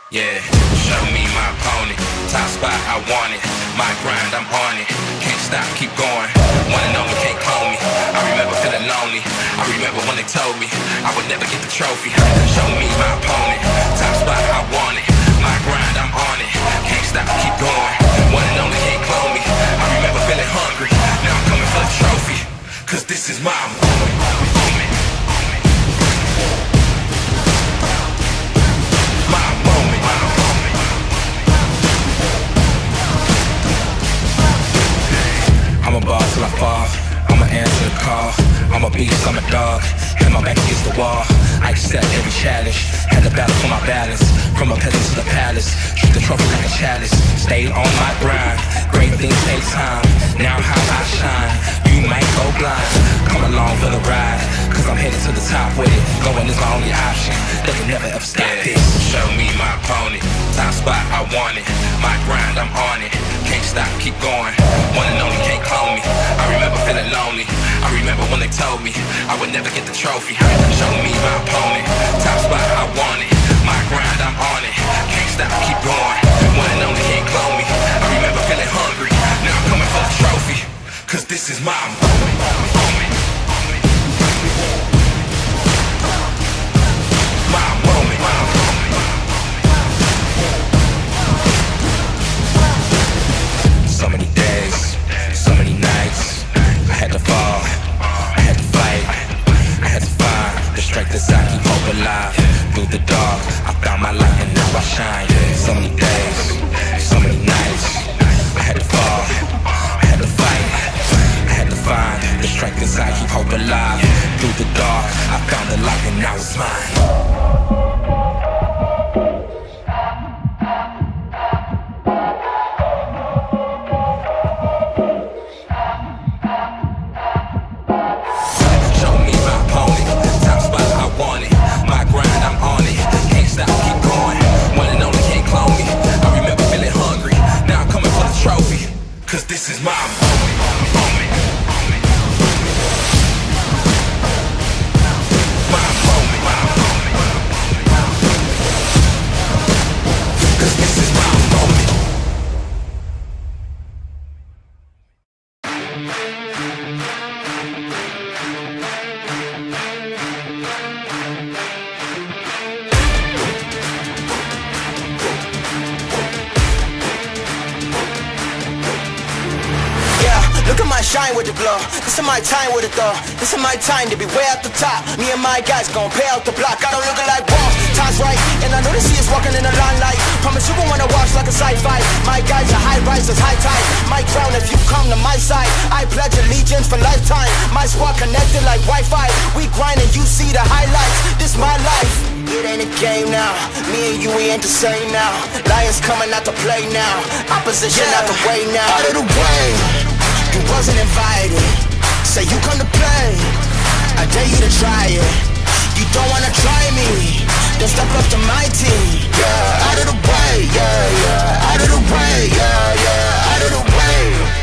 Yeah, show me my opponent. Top spot, I want it. My grind, I'm on it. Can't stop, keep going. One and only, can't clone me. I remember feeling lonely. I remember when they told me I would never get the trophy. Show me my opponent. Top spot, I want it. My grind, I'm on it. Can't stop, keep going. One and only, can't clone me. I remember feeling hungry. Now I'm coming for the trophy. Cause this is my moment. I'ma ball till I fall, I'ma answer the call. I'm a beast, I'm a dog, and my back against the wall. I accept every challenge, had to battle for my balance. From a peasant to the palace, treat the trophy like a chalice. Stayed on my grind, great things take time. Now how I shine, you might go blind. Come along for the ride, cause I'm headed to the top with it. Going is my only option, they can never ever stop this. Show me my opponent, top spot, I want it. My grind, I'm on it. Can't stop, keep going. One and only, can't clone me. I remember feeling lonely. I remember when they told me I would never get the trophy. Show me my opponent. Top spot, I want it. My grind, I'm on it. Can't stop, keep going. One and only, can't clone me. I remember feeling hungry. Now I'm coming for the trophy. Cause this is my moment. My moment. So many days, so many nights, I had to fall, I had to fight, I had to find the strength inside, keep hope alive. Through the dark, I found my light and now I shine. So many days, so many nights, I had to fall, I had to fight, I had to find the strength inside, keep hope alive. Through the dark, I found the light and now it's mine. Cause this is my moment. My moment. Cause this is my moment. Look at my shine with the glow. This is my time with it though. This is my time to be way at the top. Me and my guys gon' pay out the block. I don't look like boss, time's right. And I know they see us walking in the limelight. Promise you gon' wanna watch like a sci-fi. My guys are high rises, high tide. My crown if you come to my side. I pledge allegiance for lifetime. My squad connected like Wi-Fi. We grind and you see the highlights. This my life. It ain't a game now. Me and you, we ain't the same now. Lions coming out to play now. Opposition out the way now. Out of the way. You wasn't invited. Say you come to play. I dare you to try it. You don't wanna try me, then step up to my team. Yeah, out of the way. Yeah, yeah. Out of the way. Yeah, yeah. Out of the way.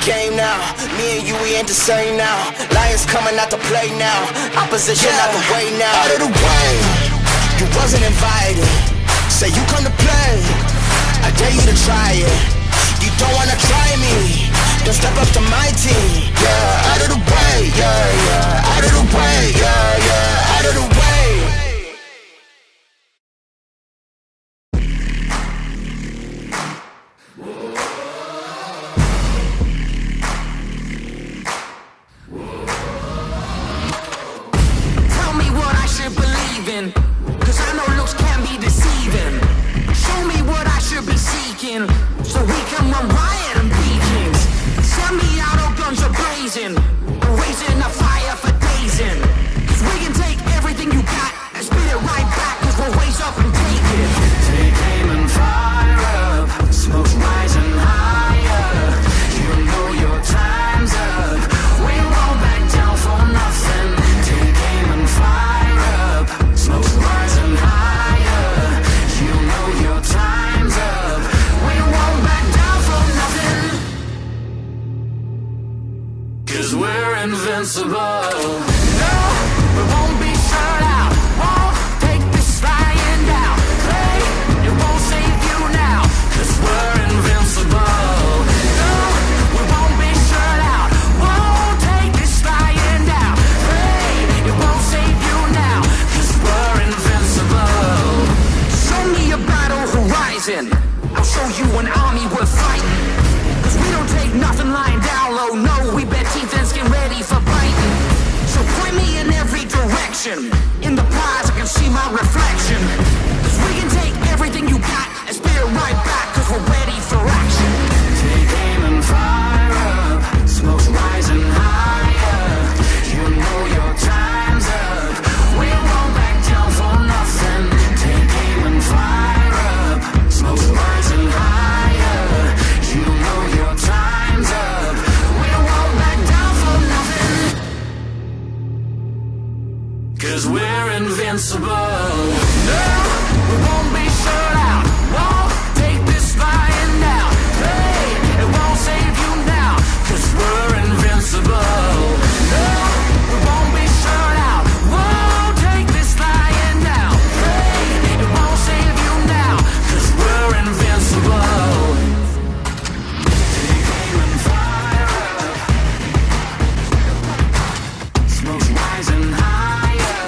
Game now, me and you, we ain't the same now. Lions coming out to play now. Opposition out the way now. Out of the way, you wasn't invited. Say you come to play, I dare you to try it. You don't wanna try me, then step up to my team. Yeah, out of the way, yeah, yeah. Out of the way, yeah, yeah. Out of the way. Cause I know looks can be deceiving. Show me what I should be seeking, so we can run riot and beacons. Send me out, all guns are blazing. We're raising a fire for days in. Cause we can take everything you got and spit it right back. Cause we'll raise up and take it. Take aim and fire up. Smoke's rising higher. You know your time's up. We won't back down for now. invincible. No, we won't be shut out. Won't take this flying down. Hey, it won't save you now, 'cause we're invincible. No, we won't be shut out. Won't take this flying down. Hey, it won't save you now, 'cause we're invincible. Show me a battle horizon. I'll show you an army worth fighting. 'Cause we don't take nothing lying down low. No, we bet teeth and skin ready for biting. So point me in every direction. In the prize I can see my reflection. 'Cause we can take everything you got and spit it right back, 'cause we're ready for action. Take aim and fire up. Smoke's rising higher. You know your time's up. We won't back down for nothing. Take aim and fire up. Smoke's rising higher. You know your time's up. We won't back down for nothing. 'Cause we're invincible. No, we won't be shut out. Won't take this flying down. Hey, it won't save you now, 'cause we're invincible. No, we won't be shut out. Won't take this flying down. Hey, it won't save you now, 'cause we're invincible. Take aim and fire up. Smoke's rising higher.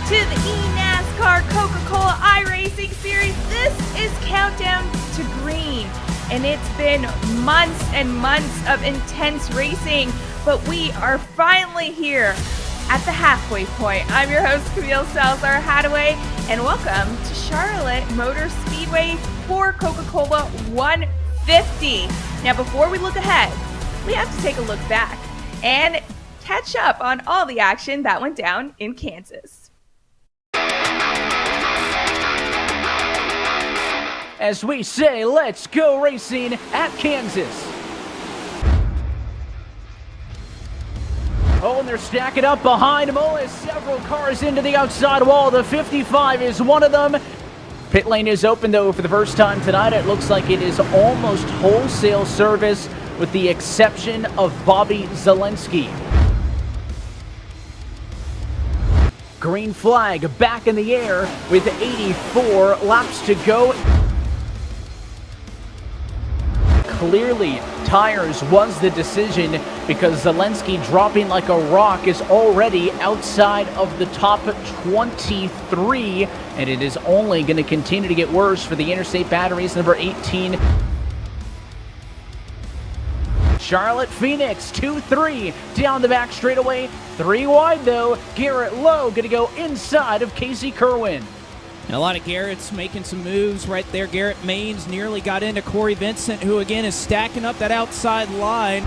to the eNASCAR Coca-Cola iRacing Series. This is Countdown to Green, and it's been months and months of intense racing, but we are finally here at the halfway point. I'm your host, Camille Salazar-Hadaway, and welcome to Charlotte Motor Speedway for Coca-Cola 150. Now, before we look ahead, we have to take a look back and catch up on all the action that went down in Kansas. As we say, let's go racing at Kansas. Oh, and they're stacking up behind him. Oh, as several cars into the outside wall. The 55 is one of them. Pit lane is open, though, for the first time tonight. It looks like it is almost wholesale service, with the exception of Bobby Zelensky. Green flag back in the air with 84 laps to go. Clearly, tires was the decision, because Zelensky dropping like a rock is already outside of the top 23, and it is only going to continue to get worse for the Interstate Batteries, number 18. Charlotte Phoenix 2-3 down the back straightaway, 3 wide though. Garrett Lowe going to go inside of Casey Kerwin. And a lot of Garrett's making some moves right there. Garrett Maines nearly got into Corey Vincent, who again is stacking up that outside line.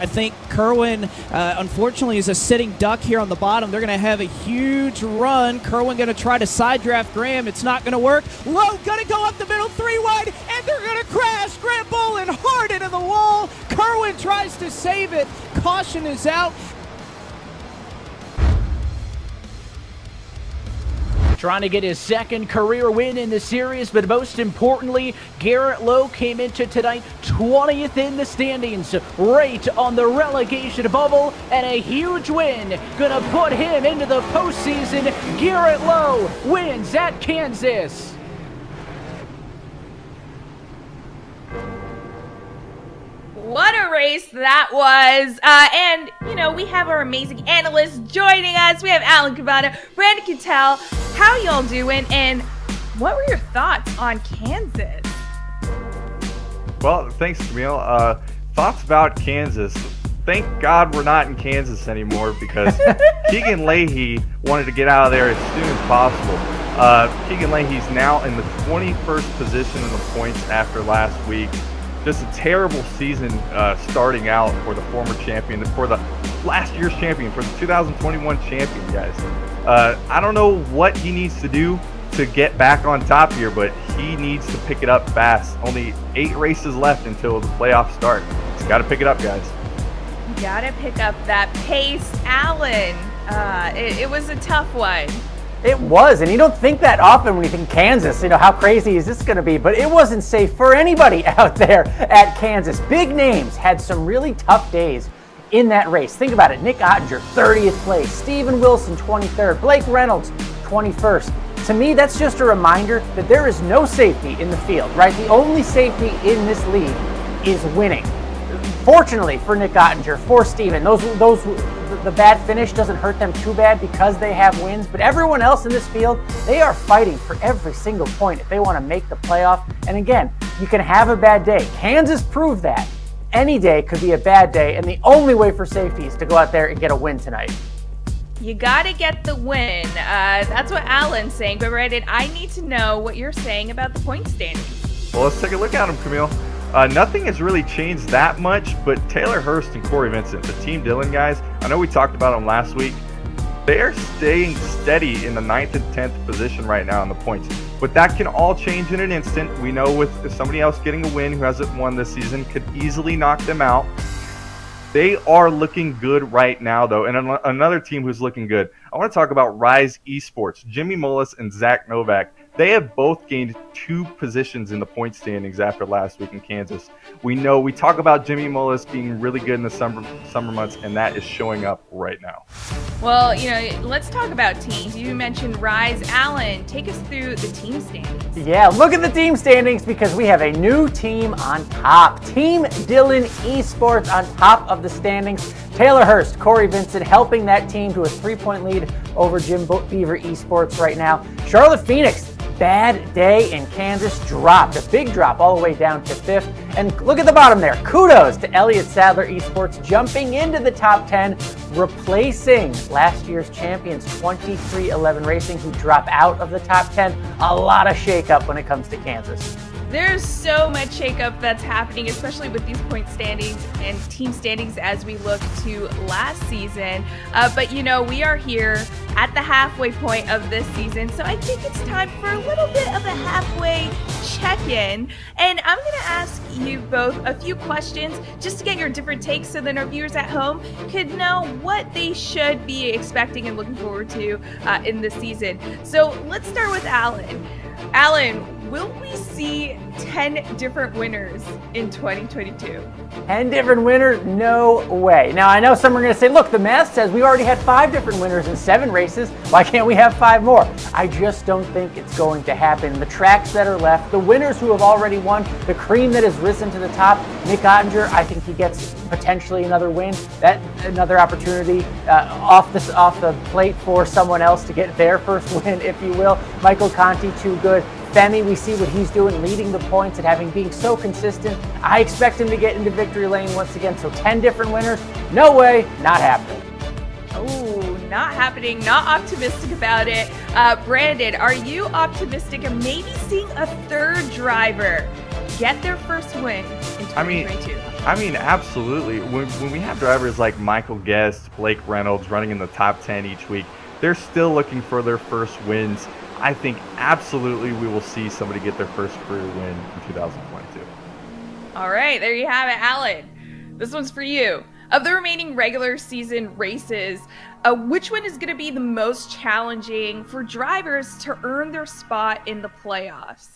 I think Kerwin, unfortunately, is a sitting duck here on the bottom. They're going to have a huge run. Kerwin going to try to side draft Graham. It's not going to work. Lowe going to go up the middle, 3 wide, and they're going to crash. Graham Bolin hard into the wall. Kerwin tries to save it. Caution is out. Trying to get his second career win in the series, but most importantly, Garrett Lowe came into tonight 20th in the standings, right on the relegation bubble, and a huge win gonna put him into the postseason. Garrett Lowe wins at Kansas. What a race that was. And, we have our amazing analysts joining us. We have Alan Cavana, Brandon Cattell. How y'all doing? And what were your thoughts on Kansas? Well, thanks, Camille. Thoughts about Kansas. Thank God we're not in Kansas anymore, because Keegan Leahy wanted to get out of there as soon as possible. Keegan Leahy's now in the 21st position in the points after last week. Just a terrible season starting out for the former champion, for the last year's champion, for the 2021 champion, guys. I don't know what he needs to do to get back on top here, but he needs to pick it up fast. Only 8 races left until the playoffs start. He's got to pick it up, guys. You got to pick up that pace, Alan. It was a tough one. It was, and you don't think that often when you think Kansas, how crazy is this going to be? But it wasn't safe for anybody out there at Kansas. Big names had some really tough days in that race. Think about it. Nick Ottinger, 30th place. Steven Wilson, 23rd. Blake Reynolds, 21st. To me, that's just a reminder that there is no safety in the field, right? The only safety in this league is winning. Fortunately for Nick Ottinger, for Steven, the bad finish doesn't hurt them too bad because they have wins. But everyone else in this field, they are fighting for every single point if they want to make the playoff. And again, you can have a bad day. Kansas proved that. Any day could be a bad day, and the only way for safety is to go out there and get a win tonight. You got to get the win. That's what Alan's saying. But Brandon, I need to know what you're saying about the point standings. Well, let's take a look at them, Camille. Nothing has really changed that much, but Taylor Hurst and Corey Vincent, the Team Dillon guys, I know we talked about them last week. They are staying steady in the 9th and 10th position right now in the points. But that can all change in an instant. We know with somebody else getting a win who hasn't won this season could easily knock them out. They are looking good right now, though. And another team who's looking good, I want to talk about Rise Esports. Jimmy Mullis and Zach Novak They have both gained 2 positions in the point standings after last week in Kansas. We talk about Jimmy Mullis being really good in the summer months, and that is showing up right now. Well, let's talk about teams. You mentioned Rise. Alan, take us through the team standings. Yeah, look at the team standings because we have a new team on top. Team Dillon Esports on top of the standings. Taylor Hurst, Corey Vincent helping that team to a 3-point lead over Jim Beaver Esports right now. Charlotte Phoenix, bad day in Kansas, dropped. A big drop all the way down to 5th. And look at the bottom there. Kudos to Elliott Sadler Esports jumping into the top 10, replacing last year's champions 2311 Racing, who drop out of the top 10. A lot of shakeup when it comes to Kansas. There's so much shakeup that's happening, especially with these point standings and team standings as we look to last season. But we are here at the halfway point of this season, so I think it's time for a little bit of a halfway check-in. And I'm going to ask you both a few questions just to get your different takes so that our viewers at home could know what they should be expecting and looking forward to in this season. So let's start with Alan. Alan, will we see 10 different winners in 2022? 10 different winners? No way. Now, I know some are going to say, look, the math says we already had 5 different winners in 7 races. Why can't we have 5 more? I just don't think it's going to happen. The tracks that are left, the winners who have already won, the cream that has risen to the top, Nick Ottinger, I think he gets potentially another win. That another opportunity off the plate for someone else to get their first win, if you will. Michael Conti, too good. Femi, we see what he's doing, leading the points and being so consistent. I expect him to get into victory lane once again. So 10 different winners, no way, not happening. Oh, not happening, not optimistic about it. Brandon, are you optimistic of maybe seeing a third driver get their first win in 2022? I mean, absolutely. When we have drivers like Michael Guest, Blake Reynolds running in the top 10 each week, they're still looking for their first wins. I think absolutely we will see somebody get their first career win in 2022. All right, there you have it, Alan. This one's for you. Of the remaining regular season races, which one is going to be the most challenging for drivers to earn their spot in the playoffs?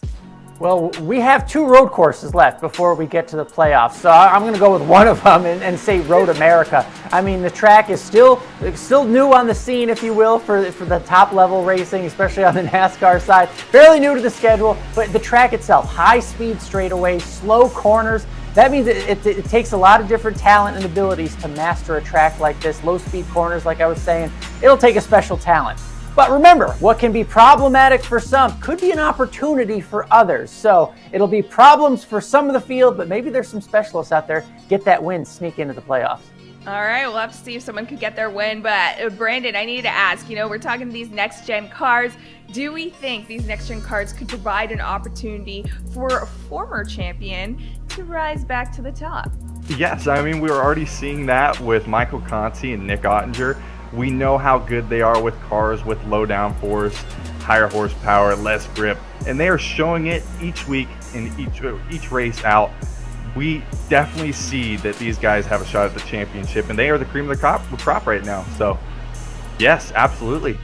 Well, we have 2 road courses left before we get to the playoffs, so I'm going to go with one of them and say Road America. I mean, the track is still new on the scene, if you will, for the top level racing, especially on the NASCAR side. Fairly new to the schedule, but the track itself, high speed straightaways, slow corners. That means it takes a lot of different talent and abilities to master a track like this. Low speed corners, like I was saying, it'll take a special talent. But remember, what can be problematic for some could be an opportunity for others. So it'll be problems for some of the field, but maybe there's some specialists out there, get that win, sneak into the playoffs. All right, we'll have to see if someone could get their win. But Brandon, I need to ask, we're talking these next-gen cars. Do we think these next-gen cars could provide an opportunity for a former champion to rise back to the top? Yes, I mean, we were already seeing that with Michael Conti and Nick Ottinger. We know how good they are with cars with low downforce, higher horsepower, less grip, and they are showing it each week in each race out. We definitely see that these guys have a shot at the championship, and they are the cream of the crop right now. So, yes, absolutely.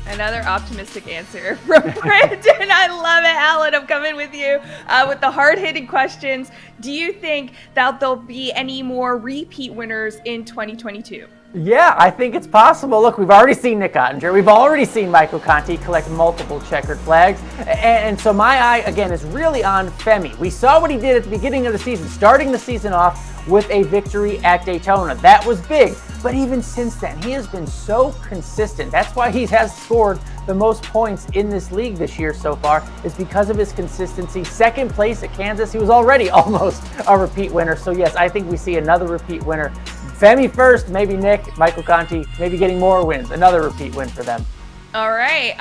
Another optimistic answer from Brandon. I love it, Alan. I'm coming with you with the hard-hitting questions. Do you think that there'll be any more repeat winners in 2022? Yeah, I think it's possible. Look, we've already seen Nick Ottinger. We've already seen Michael Conti collect multiple checkered flags. And so my eye, again, is really on Femi. We saw what he did at the beginning of the season, starting the season off with a victory at Daytona. That was big. But even since then, he has been so consistent. That's why he has scored the most points in this league this year so far, is because of his consistency. Second place at Kansas, he was already almost a repeat winner. So yes, I think we see another repeat winner. Femi first, maybe Nick, Michael Conti, maybe getting more wins. Another repeat win for them. All right.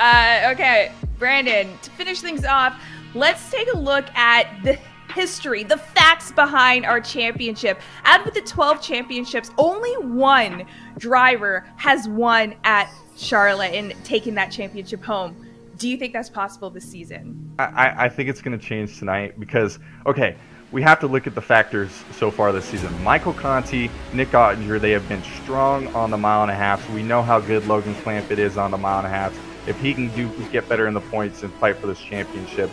Okay, Brandon, to finish things off, let's take a look at the history, the facts behind our championship. Out of the 12 championships, only one driver has won at Charlotte and taken that championship home. Do you think that's possible this season? I think it's going to change tonight because, okay, we have to look at the factors so far this season. Michael Conti, Nick Ottinger, they have been strong on the mile and a half. So we know how good Logan Clampett is on the mile and a half. if he can get better in the points and fight for this championship.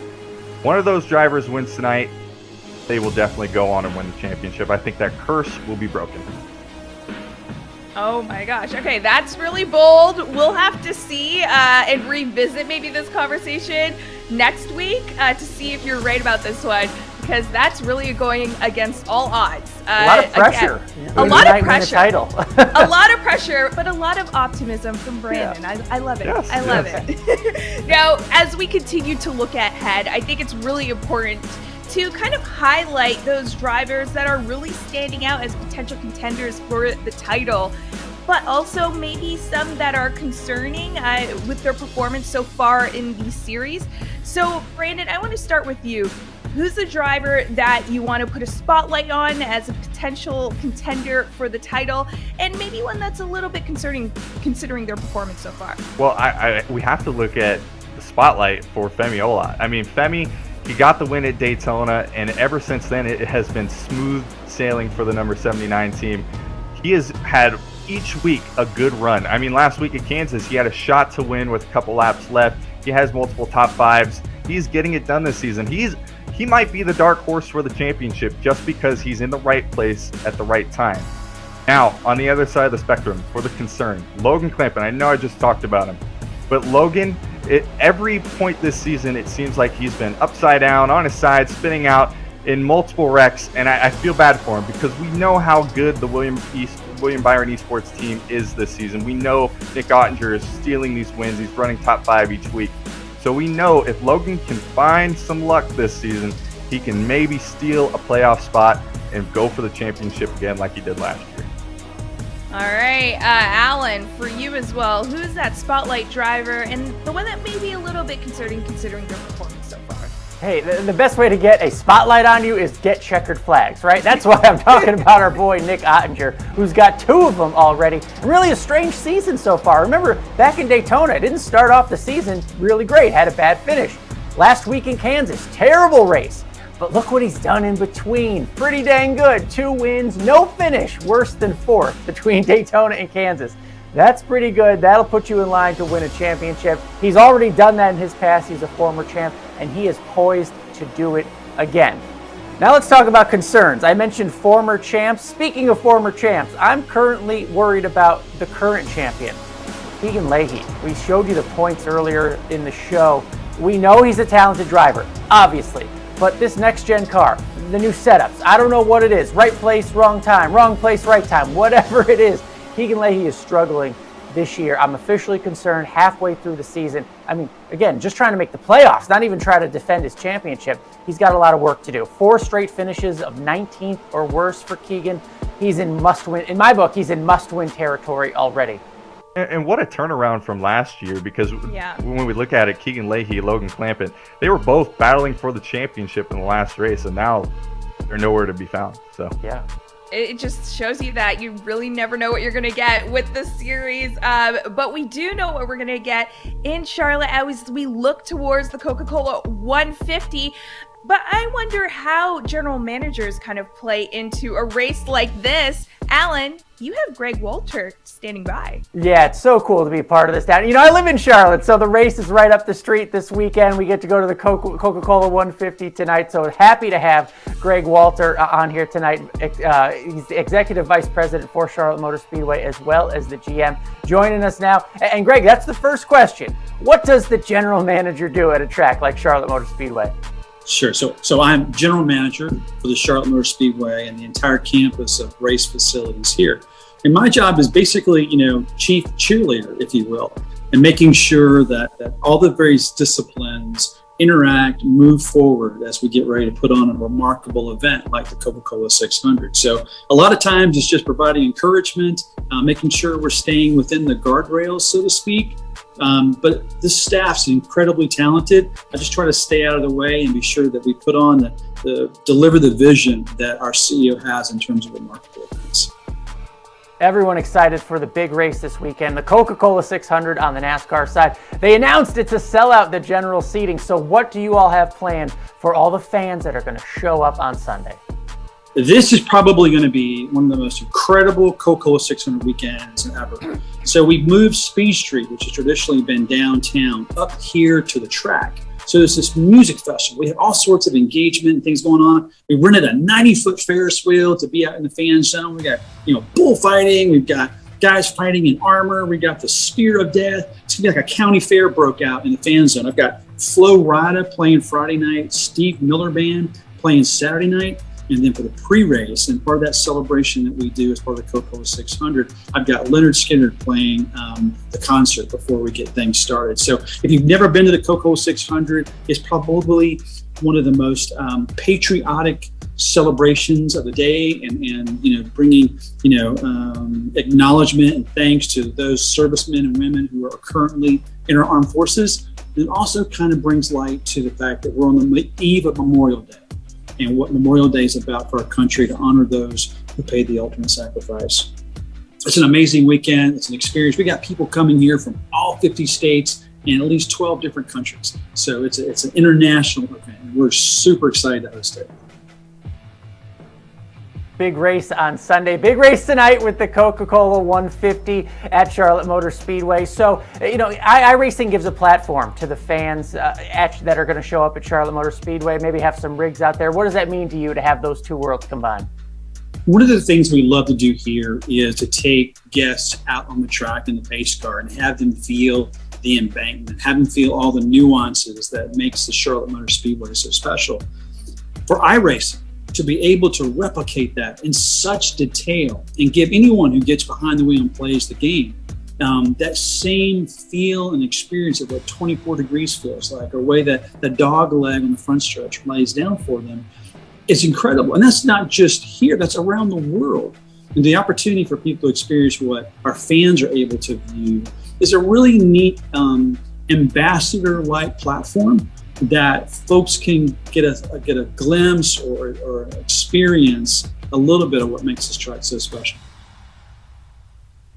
One of those drivers wins tonight, they will definitely go on and win the championship. I think that curse will be broken. Oh my gosh. Okay, that's really bold. We'll have to see and revisit maybe this conversation next week to see if you're right about this one, because that's really going against all odds. A lot of pressure. Again, a lot of pressure. Title. A lot of pressure, but a lot of optimism from Brandon. Yeah. I love it. Yes, I love it. Now, as we continue to look ahead, I think it's really important to kind of highlight those drivers that are really standing out as potential contenders for the title, but also maybe some that are concerning with their performance so far in the series. So, Brandon, I want to start with you. Who's the driver that you want to put a spotlight on as a potential contender for the title, and maybe one that's a little bit concerning considering their performance so far? Well, we have to look at the spotlight for Femi Ola. I mean, Femi, he got the win at Daytona, and ever since then it has been smooth sailing for the number 79 team. He has had each week a good run. I mean, last week at Kansas, he had a shot to win with a couple laps left. He has multiple top fives. He's getting it done this season. He might be the dark horse for the championship just because he's in the right place at the right time. Now, on the other side of the spectrum, for the concern, Logan Clampett. I know I just talked about him, but Logan, at every point this season, it seems like he's been upside down, on his side, spinning out in multiple wrecks, and I feel bad for him because we know how good the William Byron Esports team is this season. We know Nick Ottinger is stealing these wins. He's running top 5 each week. So we know if Logan can find some luck this season, he can maybe steal a playoff spot and go for the championship again like he did last year. All right, Alan, for you as well, who's that spotlight driver and the one that may be a little bit concerning considering their performance so far? Hey, the best way to get a spotlight on you is get checkered flags, right? That's why I'm talking about our boy Nick Ottinger, who's got 2 of them already. And really a strange season so far. Remember, back in Daytona, it didn't start off the season really great, had a bad finish. Last week in Kansas, terrible race. But look what he's done in between. Pretty dang good. 2 wins, no finish, worse than 4th between Daytona and Kansas. That's pretty good. That'll put you in line to win a championship. He's already done that in his past. He's a former champ, and he is poised to do it again. Now let's talk about concerns. I mentioned former champs. Speaking of former champs, I'm currently worried about the current champion, Keegan Leahy. We showed you the points earlier in the show. We know he's a talented driver, obviously, but this next-gen car, the new setups, I don't know what it is. Right place, wrong time, wrong place, right time, whatever it is. Keegan Leahy is struggling this year. I'm officially concerned halfway through the season. I mean, again, just trying to make the playoffs, not even trying to defend his championship. He's got a lot of work to do. 4 straight finishes of 19th or worse for Keegan. He's in must-win. In my book, he's in must-win territory already. And what a turnaround from last year, because when we look at it, Keegan Leahy, Logan Clampett, they were both battling for the championship in the last race, and now they're nowhere to be found. So yeah. It just shows you that you really never know what you're going to get with the series. But we do know what we're going to get in Charlotte as we look towards the Coca-Cola 150. But I wonder how general managers kind of play into a race like this. Alan, you have Greg Walter standing by. Yeah, it's so cool to be part of this town. You know, I live in Charlotte, so the race is right up the street this weekend. We get to go to the Coca-Cola 150 tonight, so happy to have Greg Walter on here tonight. He's the Executive Vice President for Charlotte Motor Speedway, as well as the GM, joining us now. And Greg, that's the first question. What does the general manager do at a track like Charlotte Motor Speedway? Sure. So I'm general manager for the Charlotte Motor Speedway and the entire campus of race facilities here. And my job is basically, chief cheerleader, if you will, and making sure that all the various disciplines interact, move forward as we get ready to put on a remarkable event like the Coca-Cola 600. So a lot of times it's just providing encouragement, making sure we're staying within the guardrails, so to speak. But this staff's incredibly talented. I just try to stay out of the way and be sure that we put on deliver the vision that our CEO has in terms of remarkable events. Everyone excited for the big race this weekend, the Coca-Cola 600 on the NASCAR side. They announced it's a sellout, the general seating. So what do you all have planned for all the fans that are going to show up on Sunday? This is probably going to be one of the most incredible Coca-Cola 600 weekends ever. So we moved Speed Street, which has traditionally been downtown, up here to the track. So there's this music festival. We have all sorts of engagement and things going on. We rented a 90-foot Ferris wheel to be out in the fan zone. We got, bullfighting. We've got guys fighting in armor. We got the Spear of Death. It's gonna be like a county fair broke out in the fan zone. I've got Flo Rida playing Friday night, Steve Miller Band playing Saturday night. And then for the pre-race, and part of that celebration that we do as part of the Coca-Cola 600, I've got Leonard Skinner playing the concert before we get things started. So if you've never been to the Coca-Cola 600, it's probably one of the most patriotic celebrations of the day, and bringing acknowledgement and thanks to those servicemen and women who are currently in our armed forces. And it also kind of brings light to the fact that we're on the eve of Memorial Day, and what Memorial Day is about for our country, to honor those who paid the ultimate sacrifice. It's an amazing weekend. It's an experience. We got people coming here from all 50 states and at least 12 different countries. So it's an international event, and we're super excited to host it. Big race on Sunday. Big race tonight with the Coca-Cola 150 at Charlotte Motor Speedway. So, iRacing gives a platform to the fans that are going to show up at Charlotte Motor Speedway, maybe have some rigs out there. What does that mean to you to have those two worlds combined? One of the things we love to do here is to take guests out on the track in the pace car and have them feel the embankment, have them feel all the nuances that makes the Charlotte Motor Speedway so special. For iRacing, to be able to replicate that in such detail and give anyone who gets behind the wheel and plays the game that same feel and experience of what 24 degrees feels like, or way that the dog leg on the front stretch lays down for them, it's incredible. And that's not just here, that's around the world. And the opportunity for people to experience what our fans are able to view is a really neat ambassador-like platform that folks can get a glimpse or experience a little bit of what makes this track so special.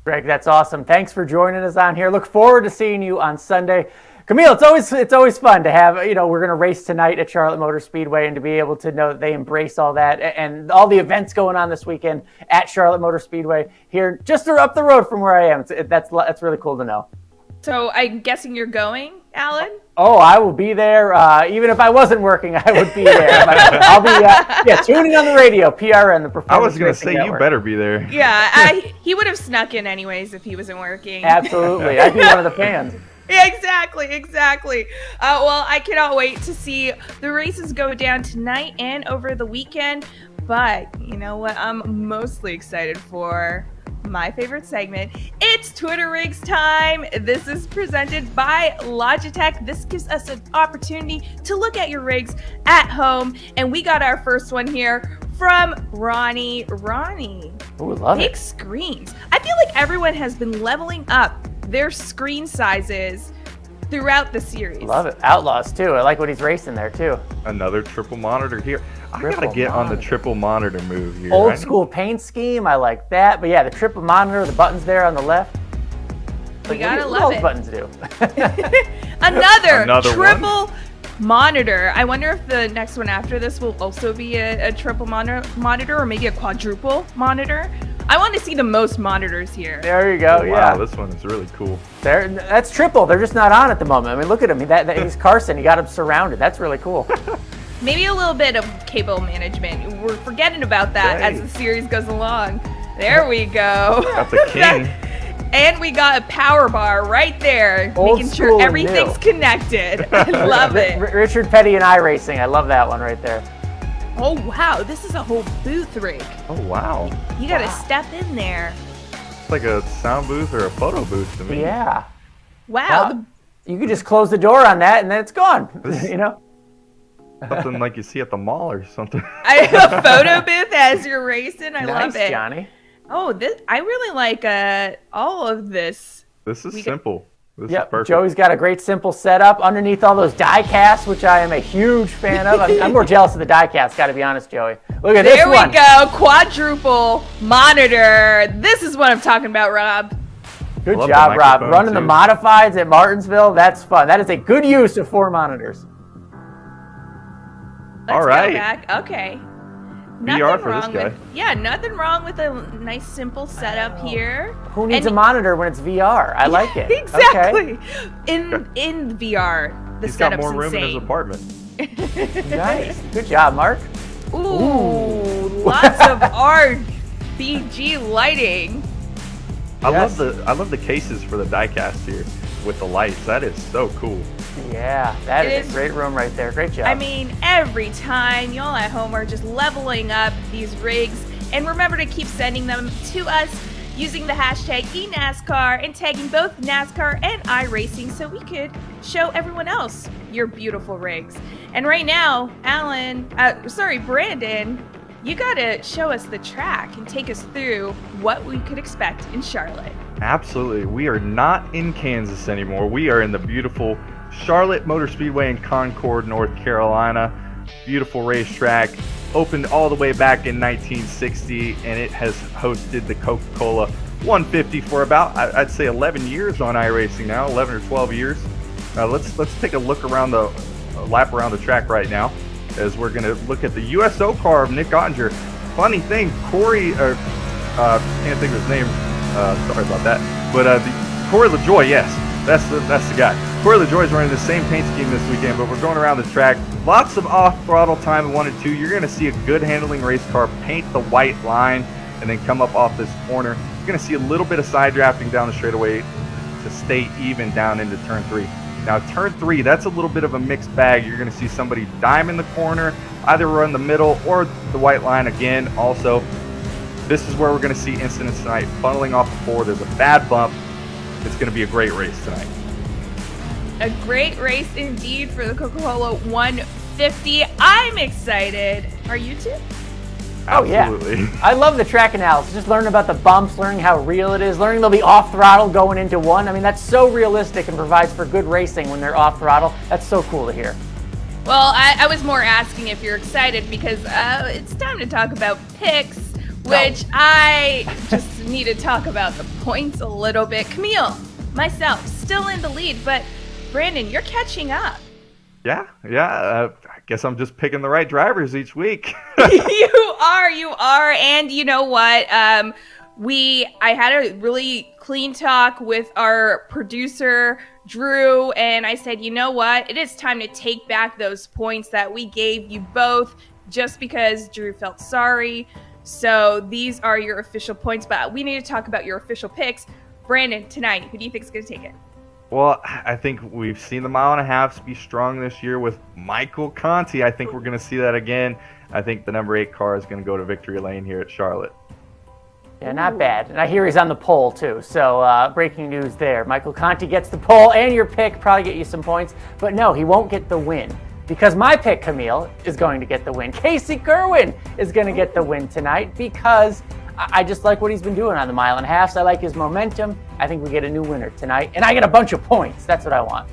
Greg, that's awesome. Thanks for joining us on here. Look forward to seeing you on Sunday. Camille, it's always fun to have, we're going to race tonight at Charlotte Motor Speedway, and to be able to know that they embrace all that and all the events going on this weekend at Charlotte Motor Speedway here just up the road from where I am. That's really cool to know. So I'm guessing you're going, Alan? Oh, I will be there. Even if I wasn't working, I would be there. I'll be tuning on the radio, PRN, the Performance I was going to say, Network. you better be there. Yeah, he would have snuck in anyways if he wasn't working. Absolutely. I'd be one of the fans. Yeah, exactly. Well, I cannot wait to see the races go down tonight and over the weekend. But you know what I'm mostly excited for? My favorite segment. It's Twitter Rigs time. This is presented by Logitech. This gives us an opportunity to look at your rigs at home. And we got our first one here from Ronnie. Ooh, love Big it. screens. I feel like everyone has been leveling up their screen sizes throughout the series. Love it. Outlaws, too. I like what he's racing there, too. Another triple monitor here. I got to Triple get on the monitor. triple monitor move here. Old school paint scheme. I like that. But yeah, the triple monitor, the buttons there on the left. We gotta what love those it. buttons do. Another one? triple monitor. I wonder if the next one after this will also be a triple monitor or maybe a quadruple monitor. I want to see the most monitors here. There you go. Oh, yeah. wow, this one is really cool. That's triple. They're just not on at the moment. I mean, look at him. He's Carson. He got him surrounded. That's really cool. Maybe a little bit of cable management. We're forgetting about that Hey. as the series goes along. There we go. Got the king. And we got a power bar right there, Old making school sure and everything's new. connected. I love it. Richard Petty and iRacing. I love that one right there. Oh, wow. This is a whole booth rig. Oh, wow. You got to step in there. It's like a sound booth or a photo booth to me. Yeah. Wow. You could just close the door on that and then it's gone. Something like you see at the mall or something. A photo booth as you're racing. I love Nice, it. Johnny. Oh, I really like all of this. This is simple. This is Yep, perfect. Joey's got a great simple setup underneath all those die casts, which I am a huge fan of. I'm more jealous of the die casts, got to be honest, Joey. Look at this There one. we go. Quadruple monitor. This is what I'm talking about, Rob. Good Love the job, Rob. microphone, Running the too. modifieds at Martinsville, that's fun. That is a good use of 4 monitors. Let's All right. go back. Okay. VR for this guy. Nothing wrong with a nice simple setup here. Who needs a monitor when it's VR? I like it. Exactly. Okay. In VR, the He's got setup's more room insane. in his apartment. Nice. Good job, Mark. Ooh, lots of RBG lighting. I love the cases for the diecast here with the lights. That is so cool. Yeah, that is a great room right there. Great job. I mean, every time y'all at home are just leveling up these rigs, and remember to keep sending them to us using the hashtag eNASCAR and tagging both NASCAR and iRacing so we could show everyone else your beautiful rigs. And right now, Brandon, you gotta show us the track and take us through what we could expect in Charlotte. Absolutely. We are not in Kansas anymore. We are in the beautiful Charlotte Motor Speedway in Concord, North Carolina. Beautiful racetrack. Opened all the way back in 1960, and it has hosted the Coca-Cola 150 for about, I'd say, 11 years on iRacing now, 11 or 12 years. Let's take a look around lap around the track right now, as we're going to look at the USO car of Nick Ottinger. Funny thing, Corey, can't think of his name, sorry about that, but Corey LaJoie, yes, that's the guy. Corey LaJoie is running the same paint scheme this weekend, but we're going around the track. Lots of off-throttle time in 1 and 2. You're going to see a good handling race car paint the white line and then come up off this corner. You're going to see a little bit of side drafting down the straightaway to stay even down into turn 3. Now, turn 3, that's a little bit of a mixed bag. You're going to see somebody dime in the corner, either run the middle or the white line again. Also, this is where we're going to see incidents tonight. Funneling off the 4, there's a bad bump. It's going to be a great race tonight. A great race indeed for the Coca-Cola 150. I'm excited. Are you too? Absolutely. Oh, yeah. I love the track analysis. Just learning about the bumps, learning how real it is, learning they'll be off throttle going into one. I mean, that's so realistic and provides for good racing when they're off throttle. That's so cool to hear. Well, I was more asking if you're excited because it's time to talk about picks, which I just need to talk about the points a little bit. Camille, myself, still in the lead, but Brandon, you're catching up. Yeah. I guess I'm just picking the right drivers each week. You are, and you know what? I had a really clean talk with our producer, Drew, and I said, you know what? It is time to take back those points that we gave you both just because Drew felt sorry. So these are your official points, but we need to talk about your official picks. Brandon, tonight, who do you think is going to take it? Well, I think we've seen the mile and a half be strong this year with Michael Conti. I think we're going to see that again. I think the number 8 car is going to go to victory lane here at Charlotte. Yeah, not bad. And I hear he's on the pole, too. So breaking news there. Michael Conti gets the pole, and your pick probably get you some points. But no, he won't get the win. Because my pick, Camille, is going to get the win. Casey Kerwin is going to get the win tonight because I just like what he's been doing on the mile and a half. I like his momentum. I think we get a new winner tonight. And I get a bunch of points. That's what I want.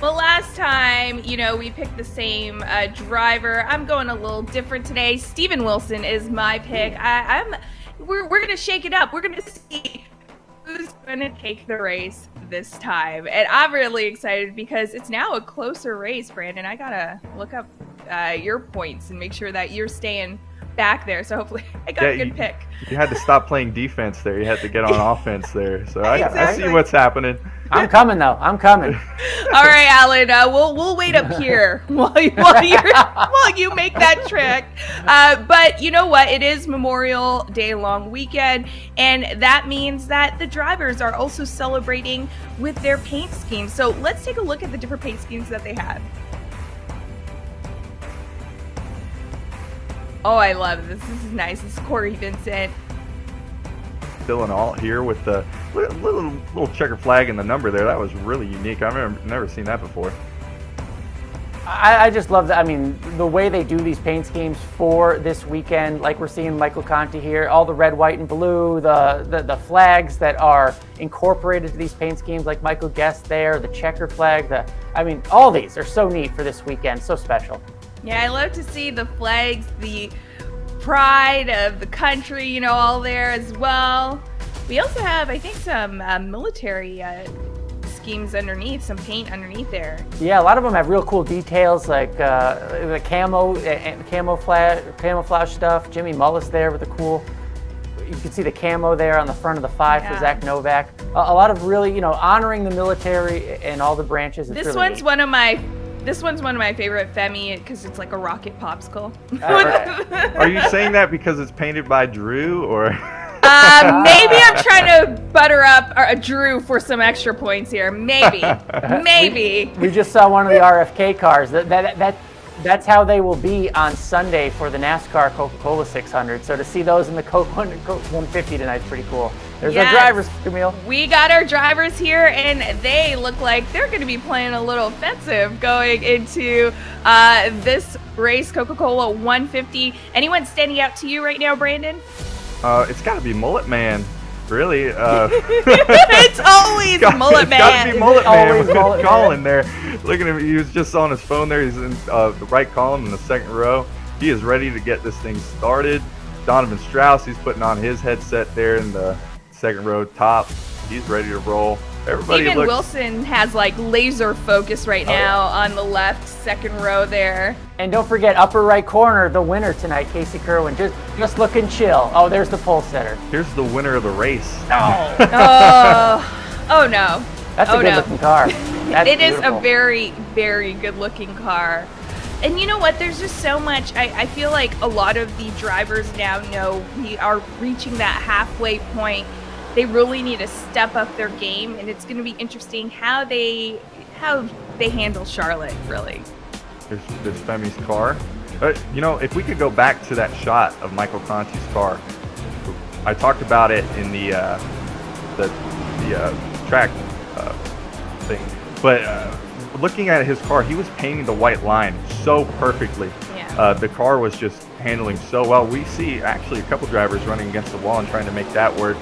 Well, last time, we picked the same driver. I'm going a little different today. Steven Wilson is my pick. We're going to shake it up. We're going to see who's going to take the race this time. And I'm really excited because it's now a closer race, Brandon. I got to look up your points and make sure that you're staying back there. So hopefully I got a good pick. You had to stop playing defense there. You had to get on offense there. So I see what's happening. I'm coming, though. I'm coming. All right, Alan. We'll wait up here while you make that trick. But you know what? It is Memorial Day long weekend, and that means that the drivers are also celebrating with their paint schemes. So let's take a look at the different paint schemes that they have. Oh, I love this. This is nice. This is Corey Vincent. Still in alt here with the little checker flag and the number there. That was really unique. I've never seen that before. I just love that. I mean, the way they do these paint schemes for this weekend, like we're seeing Michael Conti here, all the red, white, and blue, the flags that are incorporated to these paint schemes, like Michael Guest there, the checker flag. All these are so neat for this weekend. So special. Yeah, I love to see the flags, the pride of the country, all there as well. We also have, I think, some military schemes underneath, some paint underneath there. Yeah, a lot of them have real cool details like the camouflage stuff. Jimmy Mullis there with the cool. You can see the camo there on the front of the 5 for Zach Novak. A lot of really, honoring the military and all the branches. It's This really one's neat. one of my favorite Femi because it's like a rocket popsicle. Are you saying that because it's painted by Drew, or? Maybe I'm trying to butter up Drew for some extra points here. Maybe. We just saw one of the RFK cars. That's how they will be on Sunday for the NASCAR Coca-Cola 600. So to see those in the Coke 150 tonight is pretty cool. There's our drivers, Camille. We got our drivers here, and they look like they're going to be playing a little offensive going into this race, Coca-Cola 150. Anyone standing out to you right now, Brandon? It's got to be Mullet Man, really. It's always Mullet Man. It's got to be Mullet Man Always with Mullet Colin there. Look at him. He was just on his phone there. He's in the right column in the second row. He is ready to get this thing started. Donovan Strauss, he's putting on his headset there in the second row top. He's ready to roll. Everybody Even looks... Wilson has like laser focus right now on the left second row there. And don't forget, upper right corner, the winner tonight, Casey Kerwin, just looking chill. Oh, there's the pole setter. Here's the winner of the race. Oh no. That's a good looking car. That's It is beautiful. a very, very good looking car. And you know what? There's just so much. I feel like a lot of the drivers now know we are reaching that halfway point. They really need to step up their game, and it's going to be interesting how they handle Charlotte, really. There's Femi's car. If we could go back to that shot of Michael Conti's car, I talked about it in the track thing, but looking at his car, he was painting the white line so perfectly. Yeah. The car was just handling so well. We see actually a couple drivers running against the wall and trying to make that work.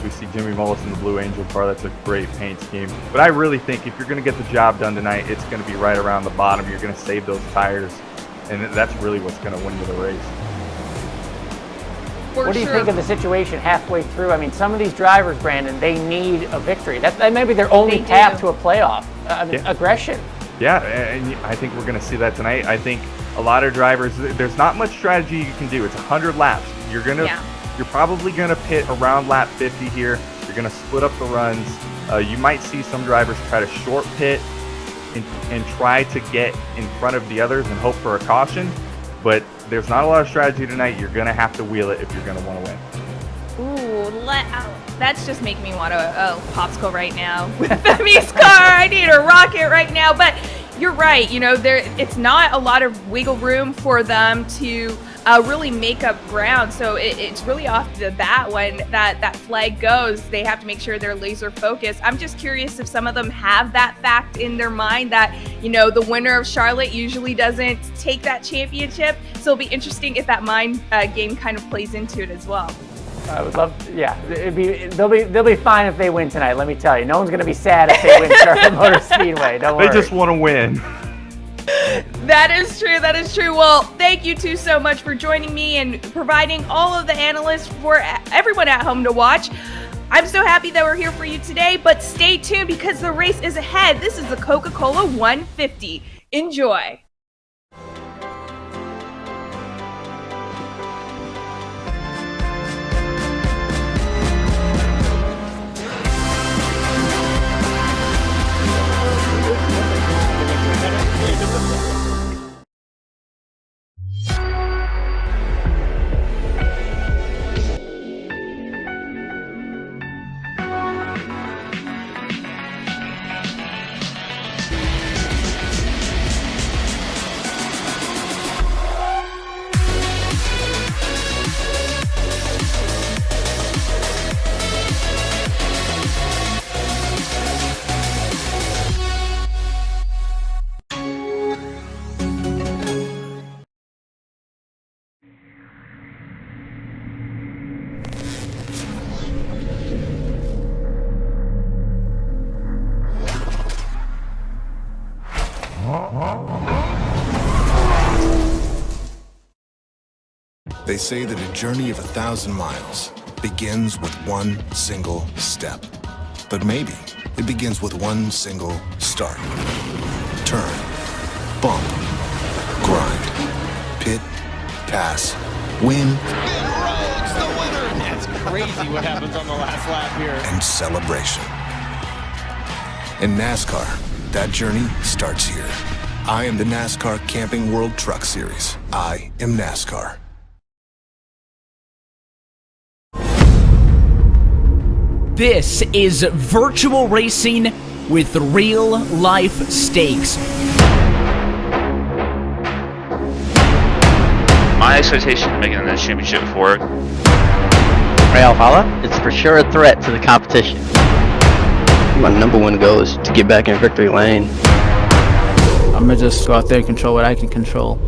We see Jimmy Mullis in the Blue Angel car. That's a great paint scheme. But I really think if you're going to get the job done tonight, it's going to be right around the bottom. You're going to save those tires, and that's really what's going to win you the race. What do you think of the situation halfway through? I mean, some of these drivers, Brandon, they need a victory. That may be their only path to a playoff. Aggression. Yeah, and I think we're going to see that tonight. I think a lot of drivers, there's not much strategy you can do. It's 100 laps. You're probably going to pit around lap 50 here. You're going to split up the runs. You might see some drivers try to short pit and try to get in front of the others and hope for a caution. But there's not a lot of strategy tonight. You're going to have to wheel it if you're going to want to win. Ooh, that's just making me want a popsicle right now. With Femi's car, I need a rocket right now. But you're right. It's not a lot of wiggle room for them to really make up ground. So it's really off the bat when that flag goes. They have to make sure they're laser focused. I'm just curious if some of them have that fact in their mind that, the winner of Charlotte usually doesn't take that championship. So it'll be interesting if that mind game kind of plays into it as well. I would love to, yeah. They'll be fine if they win tonight, let me tell you. No one's going to be sad if they win Charlotte Motor Speedway. Don't worry. They just want to win. That is true. Well, thank you two so much for joining me and providing all of the analysts for everyone at home to watch. I'm so happy that we're here for you today, but stay tuned because the race is ahead. This is the Coca-Cola 150. Enjoy. They say that a journey of 1,000 miles begins with one single step. But maybe it begins with one single start. Turn, bump, grind, pit, pass, win, That's crazy what happens on the last lap here. and celebration. In NASCAR, that journey starts here. I am the NASCAR Camping World Truck Series. I am NASCAR. This is virtual racing with real life stakes. My expectation of making this championship work. Alfala, it's for sure a threat to the competition. My number one goal is to get back in victory lane. I'm gonna just go out there and control what I can control. 10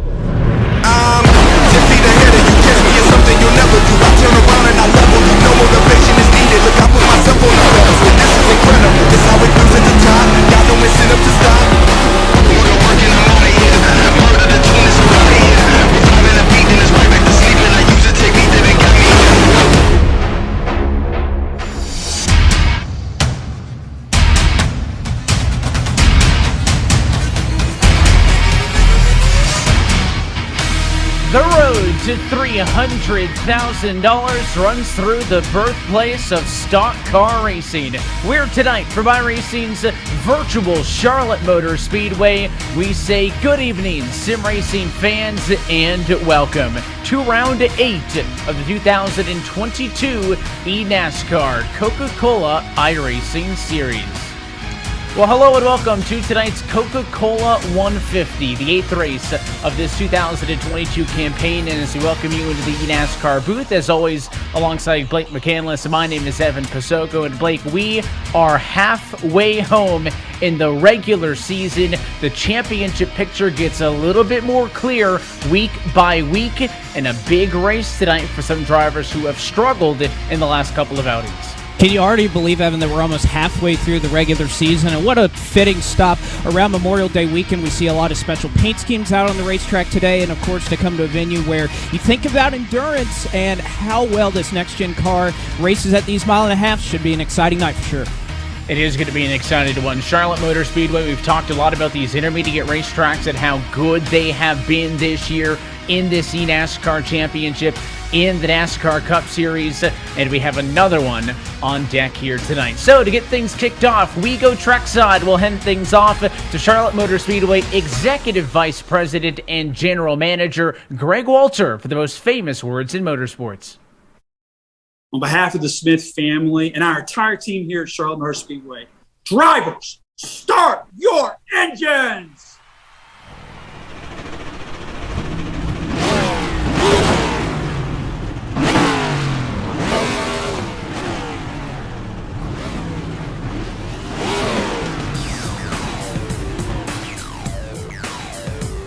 feet ahead of you, catch me in something you'll never do. I turn around and I level you, no motivation is needed. Look, I put myself on the pedestal, this is incredible. This how it feels at the top, got no incentive to stop. We're working, I'm on it, murder the tune is around here. Reviving a beat, then it's right back to sleeping. I use a technique that ain't got me. The road to $300,000 runs through the birthplace of stock car racing. We're tonight from iRacing's virtual Charlotte Motor Speedway. We say good evening, sim racing fans, and welcome to round 8 of the 2022 eNASCAR Coca-Cola iRacing Series. Well, hello and welcome to tonight's Coca-Cola 150, the 8th race of this 2022 campaign. And as we welcome you into the eNASCAR booth, as always, alongside Blake McCandless, my name is Evan Pasoko. And Blake, we are halfway home in the regular season. The championship picture gets a little bit more clear week by week, and a big race tonight for some drivers who have struggled in the last couple of outings. Can you already believe, Evan, that we're almost halfway through the regular season? And what a fitting stop around Memorial Day weekend. We see a lot of special paint schemes out on the racetrack today, and of course to come to a venue where you think about endurance and how well this next-gen car races at these mile and a half. Should be an exciting night for sure. It is going to be an exciting one. Charlotte Motor Speedway, we've talked a lot about these intermediate racetracks and how good they have been this year in this eNASCAR Championship, in the NASCAR Cup Series, and we have another one on deck here tonight. So to get things kicked off, we go trackside. We'll hand things off to Charlotte Motor Speedway Executive Vice President and General Manager Greg Walter for the most famous words in motorsports. On behalf of the Smith family and our entire team here at Charlotte Motor Speedway, drivers, start your engines!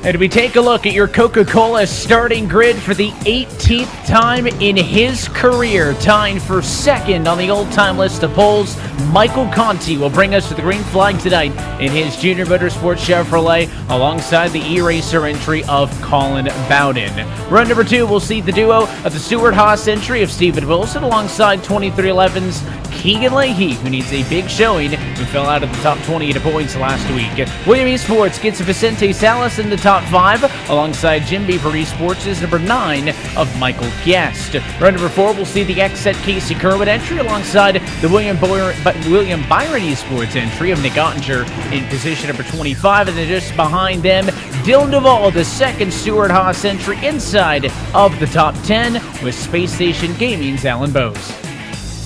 And we take a look at your Coca-Cola starting grid for the 18th time in his career, tying for second on the all-time list of poles. Michael Conti will bring us to the green flag tonight in his Junior Motorsports Chevrolet, alongside the E-Racer entry of Colin Bowden. Run number 2, we'll see the duo of the Stewart-Haas entry of Stephen Wilson, alongside 2311's Keegan Leahy, who needs a big showing, who fell out of the top 20 at points last week. William Esports gets Vicente Salas in the top 5, alongside Jim Beaver Esports is number 9 of Michael Guest. Run number 4, we'll see the X-Set Casey Kerwin entry, alongside the William Byron Esports entry of Nick Ottinger in position number 25, and then just behind them, Dylan Duvall, the second Stewart-Haas entry inside of the top 10, with Space Station Gaming's Alan Bowes.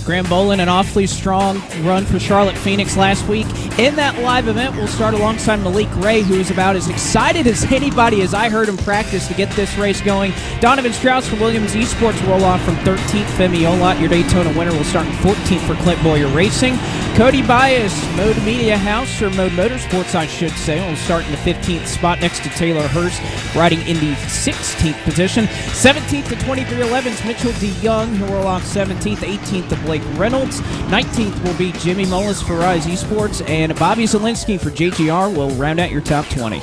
Graham Bolin, an awfully strong run for Charlotte Phoenix last week. In that live event, we'll start alongside Malik Ray, who is about as excited as anybody as I heard him practice to get this race going. Donovan Strauss from Williams Esports roll off from 13th. Femi Olot, your Daytona winner, will start in 14th for Clint Boyer Racing. Cody Bias, Mode Media House, or Mode Motorsports, I should say, will start in the 15th spot next to Taylor Hurst, riding in the 16th position. 17th to 2311's Mitchell DeYoung, who will roll off 17th. 18th to Blake Reynolds. 19th will be Jimmy Mullis for Rise Esports, and Bobby Zielinski for JGR will round out your top 20.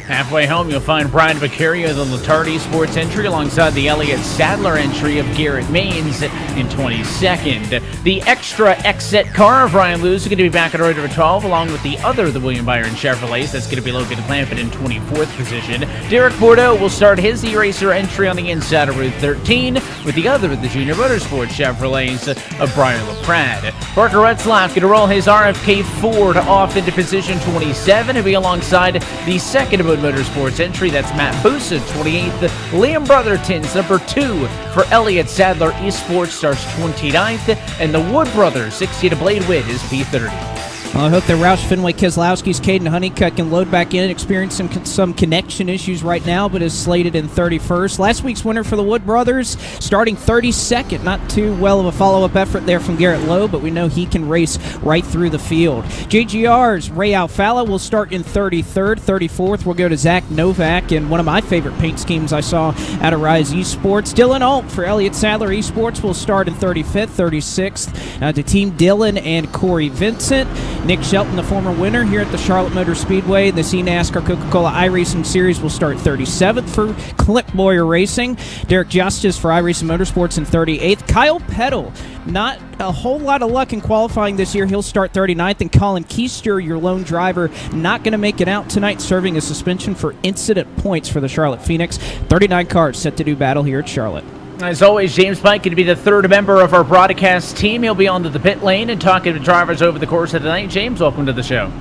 Halfway home, you'll find Brian Vicario, the Latardi Sports entry, alongside the Elliott Sadler entry of Garrett Maines in 22nd. The extra exit car of Ryan Lewis is going to be back at row number 12, along with the other of the William Byron Chevrolets. That's going to be Logan Clampett in 24th position. Derek Bordeaux will start his E-Racer entry on the inside of row 13, with the other of the Junior Motorsports Chevrolets of Brian LaPrade. Parker Retzlaff going to roll his RFK Ford off into position 27 and be alongside the second of Motorsports entry. That's Matt Busa, 28th. Liam Brotherton's number 2 for Elliott Sadler Esports starts 29th. And the Wood Brothers, 60 to Blade Witt, is P30. Well, I hope that Roush Fenway Keselowski's Caden Honeycutt can load back in, experiencing some connection issues right now, but is slated in 31st. Last week's winner for the Wood Brothers, starting 32nd. Not too well of a follow-up effort there from Garrett Lowe, but we know he can race right through the field. JGR's Ray Alfala will start in 33rd. 34th, we'll go to Zach Novak, and one of my favorite paint schemes I saw out of Rise Esports. Dylan Alt for Elliott Sadler Esports will start in 35th. 36th to Team Dylan and Corey Vincent. Nick Shelton, the former winner here at the Charlotte Motor Speedway, the eNASCAR Coca-Cola iRacing Series, will start 37th for Click Boyer Racing. Derek Justice for iRacing Motorsports in 38th. Kyle Peddle, not a whole lot of luck in qualifying this year. He'll start 39th. And Colin Keister, your lone driver, not going to make it out tonight, serving a suspension for incident points for the Charlotte Phoenix. 39 cars set to do battle here at Charlotte. As always, James Pike going to be the third member of our broadcast team. He'll be onto the pit lane and talking to drivers over the course of the night. James, welcome to the show.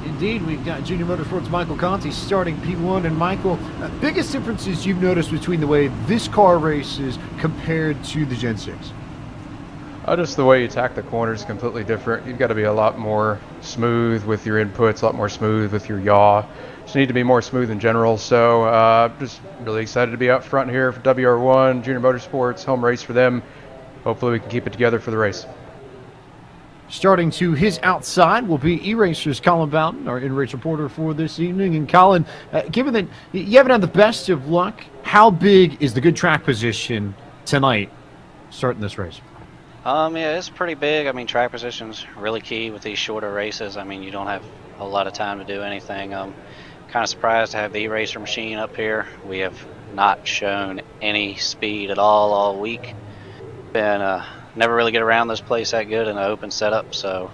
Indeed, we've got Junior Motorsports' Michael Conti starting P1. And Michael, biggest differences you've noticed between the way this car races compared to the Gen 6? Just the way you attack the corner is completely different. You've got to be a lot more smooth with your inputs, a lot more smooth with your yaw. Just need to be more smooth in general. So just really excited to be out front here for WR1, Junior Motorsports, home race for them. Hopefully we can keep it together for the race. Starting to his outside will be eRacers' Colin Bowden, our in-race reporter for this evening. And Colin, given that you haven't had the best of luck, how big is the good track position tonight starting this race? Yeah, it's pretty big. I mean, track position's really key with these shorter races. I mean, you don't have a lot of time to do anything. Kind of surprised to have the e-racer machine up here. We have not shown any speed at all week. Been never really get around this place that good in an open setup, so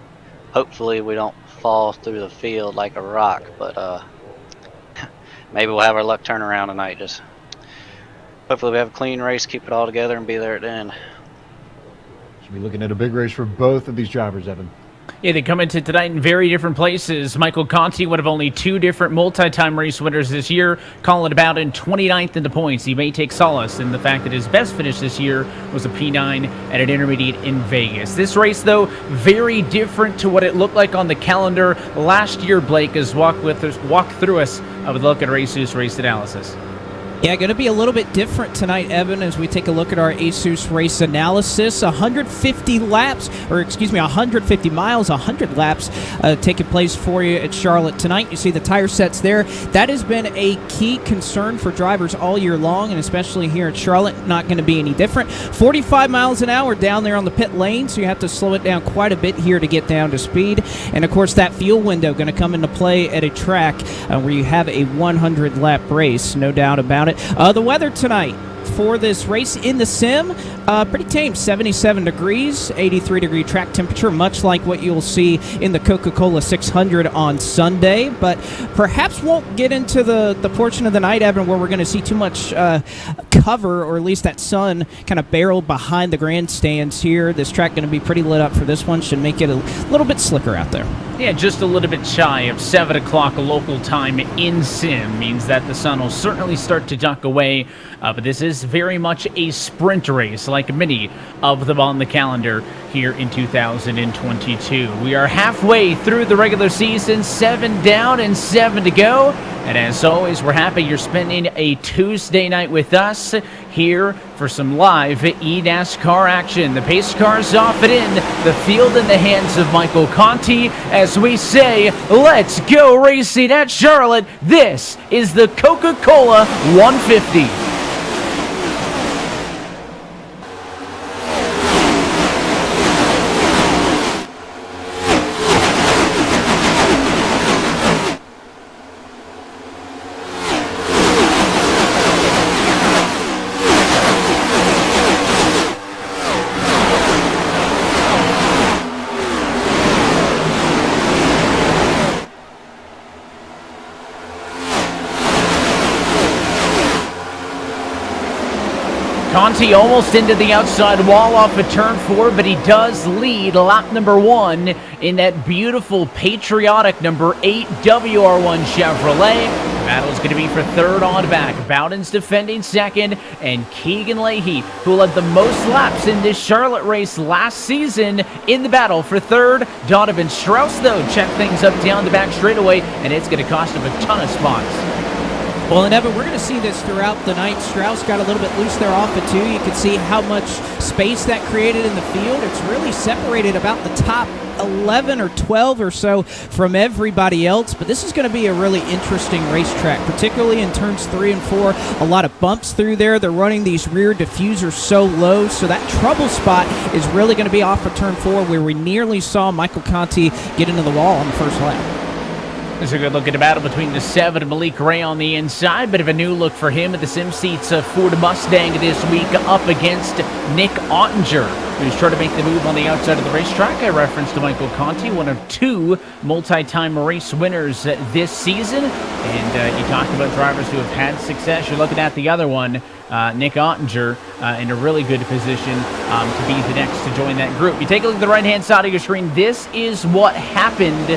hopefully we don't fall through the field like a rock, but maybe we'll have our luck turn around tonight. Just hopefully we have a clean race, keep it all together, and be there at the end. Should be looking at a big race for both of these drivers, Evan. Yeah, they come into tonight in very different places. Michael Conti, one of only 2 different multi-time race winners this year, Colin Bowden 29th in the points. He may take solace in the fact that his best finish this year was a P9 at an intermediate in Vegas. This race, though, very different to what it looked like on the calendar last year. Blake has walked through us with a look at Race's race analysis. Yeah, going to be a little bit different tonight, Evan, as we take a look at our ASUS race analysis. 150 miles, 100 laps taking place for you at Charlotte tonight. You see the tire sets there. That has been a key concern for drivers all year long, and especially here at Charlotte, not going to be any different. 45 miles an hour down there on the pit lane, so you have to slow it down quite a bit here to get down to speed. And, of course, that fuel window going to come into play at a track where you have a 100-lap race, no doubt about it. The weather tonight for this race in the sim, pretty tame, 77 degrees, 83-degree track temperature, much like what you'll see in the Coca-Cola 600 on Sunday, but perhaps won't get into the portion of the night, Evan, where we're going to see too much cover, or at least that sun kind of barreled behind the grandstands here. This track going to be pretty lit up for this one, should make it a little bit slicker out there. Yeah, just a little bit shy of 7 o'clock local time in sim means that the sun will certainly start to duck away, but this is very much a sprint race, like many of them on the calendar here in 2022. We are halfway through the regular season, 7 down and 7 to go. And as always, we're happy you're spending a Tuesday night with us here for some live eNASCAR action. The pace car's off and in, the field in the hands of Michael Conti. As we say, let's go racing at Charlotte. This is the Coca-Cola 150. Conti almost into the outside wall off of turn 4, but he does lead lap number 1 in that beautiful patriotic number 8 WR1 Chevrolet. The battle's going to be for third on back. Bowden's defending second, and Keegan Leahy, who led the most laps in this Charlotte race last season, in the battle for third. Donovan Strauss, though, checked things up down the back straightaway, and it's going to cost him a ton of spots. Well, and Evan, we're going to see this throughout the night. Strauss got a little bit loose there off of 2. You can see how much space that created in the field. It's really separated about the top 11 or 12 or so from everybody else. But this is going to be a really interesting racetrack, particularly in turns 3 and 4. A lot of bumps through there. They're running these rear diffusers so low. So that trouble spot is really going to be off of turn 4, where we nearly saw Michael Conti get into the wall on the first lap. There's a good look at the battle between the 7 and Malik Ray on the inside. Bit of a new look for him at the Sim Seats Ford Mustang this week, up against Nick Ottinger, who's trying to make the move on the outside of the racetrack. I referenced to Michael Conti, one of 2 multi-time race winners this season. And you talked about drivers who have had success. You're looking at the other one, Nick Ottinger, in a really good position to be the next to join that group. You take a look at the right-hand side of your screen. This is what happened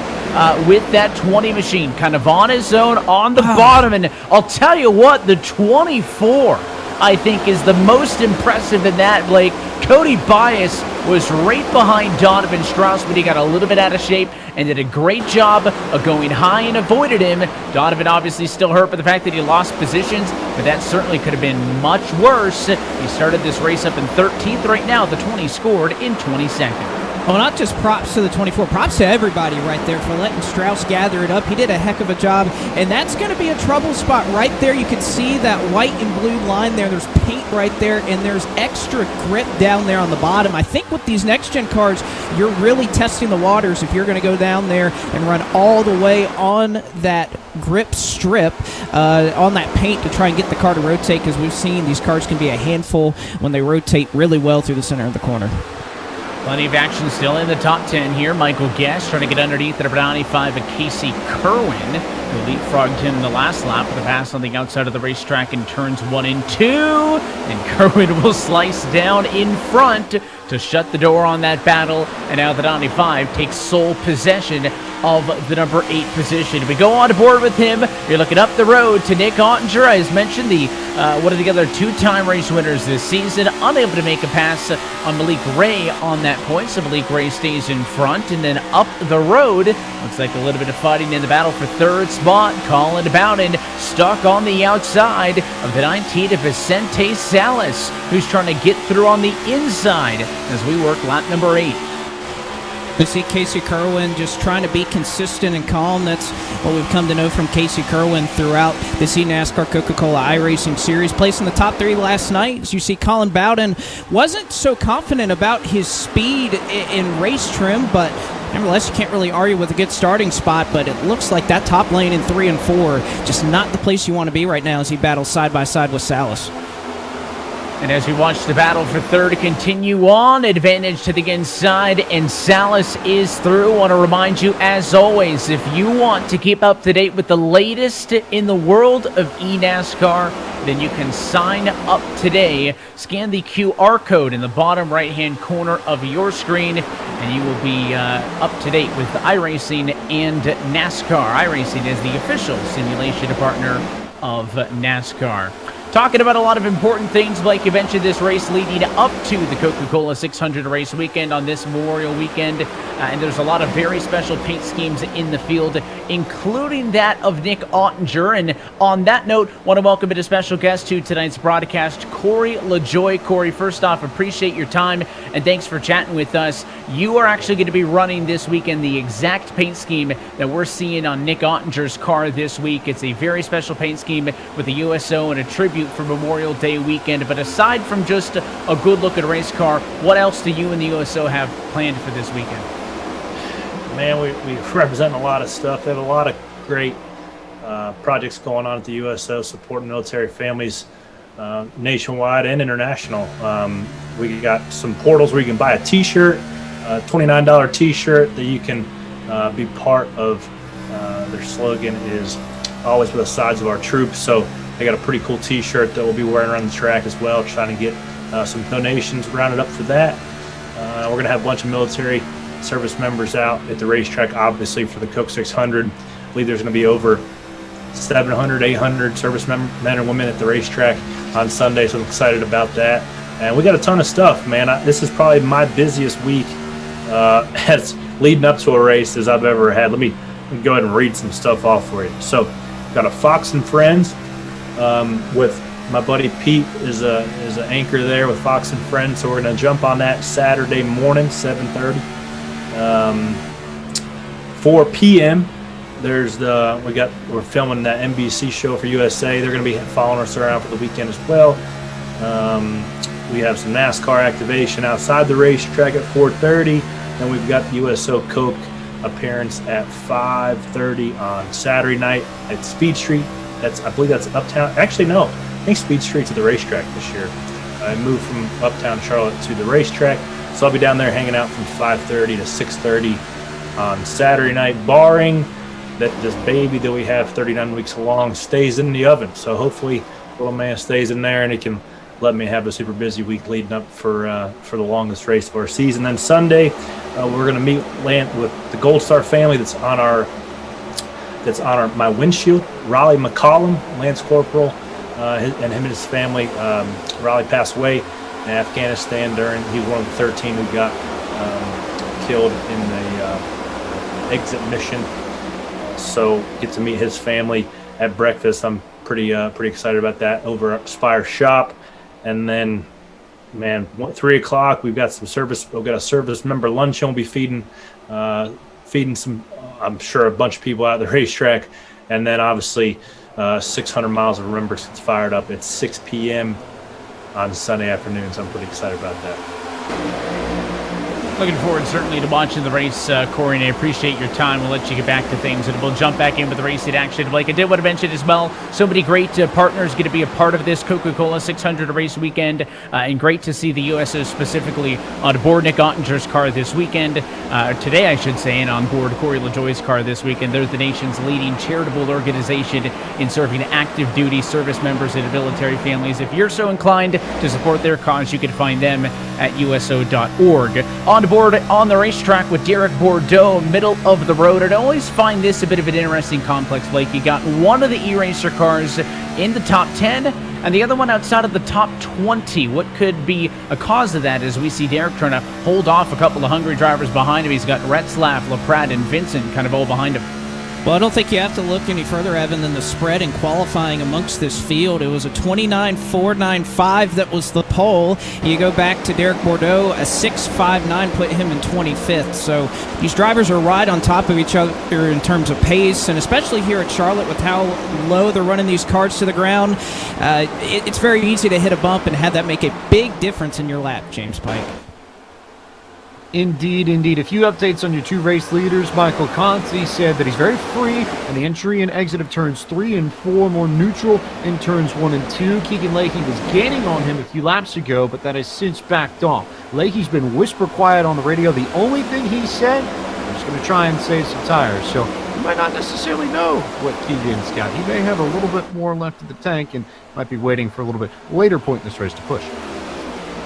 with that 20 machine, kind of on his own on the bottom. And I'll tell you what, the 24, I think, is the most impressive in that, Blake. Cody Bias was right behind Donovan Strauss, but he got a little bit out of shape and did a great job of going high and avoided him. Donovan obviously still hurt by the fact that he lost positions, but that certainly could have been much worse. He started this race up in 13th. Right now, the 20 scored in 22nd. Well, not just props to the 24, props to everybody right there for letting Strauss gather it up. He did a heck of a job, and that's going to be a trouble spot right there. You can see that white and blue line there. There's paint right there, and there's extra grip down there on the bottom. I think with these next-gen cars, you're really testing the waters if you're going to go down there and run all the way on that grip strip, on that paint to try and get the car to rotate, because we've seen these cars can be a handful when they rotate really well through the center of the corner. Plenty of action still in the top 10 here. Michael Guest trying to get underneath the Brownie 5 of Casey Kerwin, who leapfrogged him the last lap with a pass on the outside of the racetrack in turns 1 and 2. And Kerwin will slice down in front to shut the door on that battle. And now the Brownie 5 takes sole possession of the number 8 position. We go on board with him. You're looking up the road to Nick Ottinger. As mentioned, the together 2-time race winners this season, unable to make a pass on Malik Ray on that point, so Malik Ray stays in front. And then up the road, looks like a little bit of fighting in the battle for third spot. Colin Bowden stuck on the outside of the 19 of Vicente Salas, who's trying to get through on the inside as we work lap number 8. We see Casey Kerwin just trying to be consistent and calm. That's what we've come to know from Casey Kerwin throughout the eNASCAR Coca-Cola iRacing Series. Placed in the top 3 last night. As you see, Colin Bowden wasn't so confident about his speed in race trim, but nevertheless, you can't really argue with a good starting spot. But it looks like that top lane in 3 and 4, just not the place you want to be right now as he battles side by side with Salas. And as we watch the battle for third continue on, advantage to the inside, and Salas is through. I want to remind you, as always, if you want to keep up to date with the latest in the world of eNASCAR, then you can sign up today. Scan the QR code in the bottom right-hand corner of your screen, and you will be up to date with iRacing and NASCAR. iRacing is the official simulation partner of NASCAR. Talking about a lot of important things, Blake. You mentioned this race leading up to the Coca-Cola 600 race weekend on this Memorial weekend. And there's a lot of very special paint schemes in the field, including that of Nick Ottinger. And on that note, want to welcome a special guest to tonight's broadcast, Corey LaJoie. Corey, first off, appreciate your time and thanks for chatting with us. You are actually going to be running this weekend the exact paint scheme that we're seeing on Nick Ottinger's car this week. It's a very special paint scheme with a USO and a tribute for Memorial Day weekend. But aside from just a good look at a race car, what else do you and the USO have planned for this weekend? Man, we represent a lot of stuff. They have a lot of great projects going on at the USO, supporting military families nationwide and international. We got some portals where you can buy a t-shirt, a $29 t-shirt that you can be part of. Their slogan is always by the sides of our troops. So I got a pretty cool T-shirt that we'll be wearing around the track as well, trying to get some donations rounded up for that. We're going to have a bunch of military service members out at the racetrack, obviously, for the Coke 600. I believe there's going to be over 700, 800 service men and women at the racetrack on Sunday, so I'm excited about that. And we got a ton of stuff, man. This is probably my busiest week as leading up to a race as I've ever had. Let me go ahead and read some stuff off for you. So, got a Fox and Friends with my buddy Pete is an anchor there with Fox and Friends. So we're going to jump on that Saturday morning, 7:30. 4 p.m. We're filming that NBC show for USA. They're going to be following us around for the weekend as well. We have some NASCAR activation outside the racetrack at 4:30. Then we've got the USO Coke appearance at 5:30 on Saturday night at Speed Street. I believe that's uptown. Actually, no. I think Speed Street's at the racetrack this year. I moved from uptown Charlotte to the racetrack, so I'll be down there hanging out from 5:30 to 6:30 on Saturday night, barring that this baby that we have 39 weeks along stays in the oven. So hopefully little man stays in there and he can let me have a super busy week leading up for the longest race of our season. Then Sunday, we're going to meet with the Gold Star family that's on my windshield. Raleigh McCollum, Lance Corporal, and him and his family. Raleigh passed away in Afghanistan he was one of the 13 who got killed in the exit mission. So get to meet his family at breakfast. I'm pretty excited about that over at Spire Shop. And then, man, 3 o'clock we've got a service member luncheon. We'll be feeding some, I'm sure, a bunch of people out at the racetrack. And then obviously 600 miles of remembrance gets fired up at 6 p.m. on Sunday afternoon. So I'm pretty excited about that. Looking forward certainly to watching the race, Corey, and I appreciate your time. We'll let you get back to things, and we'll jump back in with the race at action. Blake, I did want to mention as well, so many great partners going to be a part of this Coca-Cola 600 race weekend, and great to see the USO specifically on board Nick Ottinger's car this weekend, today I should say, and on board Corey LaJoie's car this weekend. They're the nation's leading charitable organization in serving active duty service members and military families. If you're so inclined to support their cause, you can find them at uso.org. On board on the racetrack with Derek Bordeaux, middle of the road. I always find this a bit of an interesting complex, Blake. You got one of the e-racer cars in the top 10 and the other one outside of the top 20. What could be a cause of that as we see Derek trying to hold off a couple of hungry drivers behind him? He's got Retzlaff, LaPrat, and Vincent kind of all behind him. Well, I don't think you have to look any further, Evan, than the spread in qualifying amongst this field. It was a 29.495 that was the pole. You go back to Derek Bordeaux, a 6.59 put him in 25th. So these drivers are right on top of each other in terms of pace, and especially here at Charlotte with how low they're running these cars to the ground, it's very easy to hit a bump and have that make a big difference in your lap, James Pike. Indeed, indeed. A few updates on your two race leaders. Michael Conti said that he's very free in the entry and exit of turns 3 and 4, more neutral in turns 1 and 2. Keegan Leahy was gaining on him a few laps ago, but that has since backed off. Leahy's been whisper quiet on the radio. The only thing he said, I'm just going to try and save some tires. So you might not necessarily know what Keegan's got. He may have a little bit more left in the tank and might be waiting for a little bit later point in this race to push.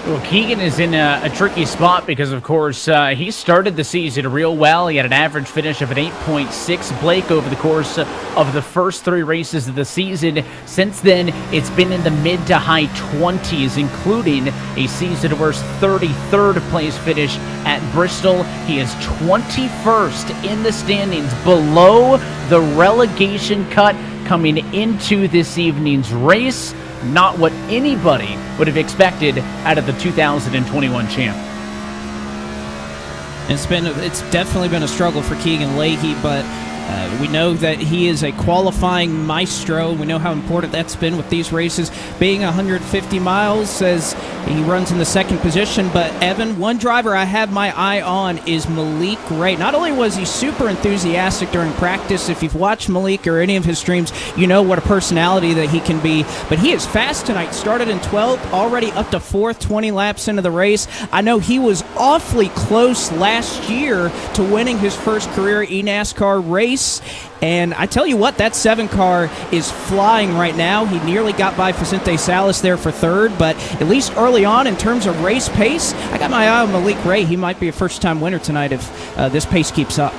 Well, Keegan is in a tricky spot because, of course, he started the season real well. He had an average finish of an 8.6. Blake, over the course of the first 3 races of the season. Since then, it's been in the mid to high 20s, including a season-worst 33rd place finish at Bristol. He is 21st in the standings, below the relegation cut coming into this evening's race. Not what anybody would have expected out of the 2021 champ. It's definitely been a struggle for Keegan Leahy, but we know that he is a qualifying maestro. We know how important that's been with these races. Being 150 miles as he runs in the second position. But, Evan, one driver I have my eye on is Malik Ray. Not only was he super enthusiastic during practice, if you've watched Malik or any of his streams, you know what a personality that he can be. But he is fast tonight. Started in 12th, already up to 4th, 20 laps into the race. I know he was awfully close last year to winning his first career eNASCAR race. race. And I tell you what, that 7 car is flying right now. He nearly got by Vicente Salas there for 3rd, but at least early on in terms of race pace, I got my eye on Malik Ray. He might be a first-time winner tonight if this pace keeps up.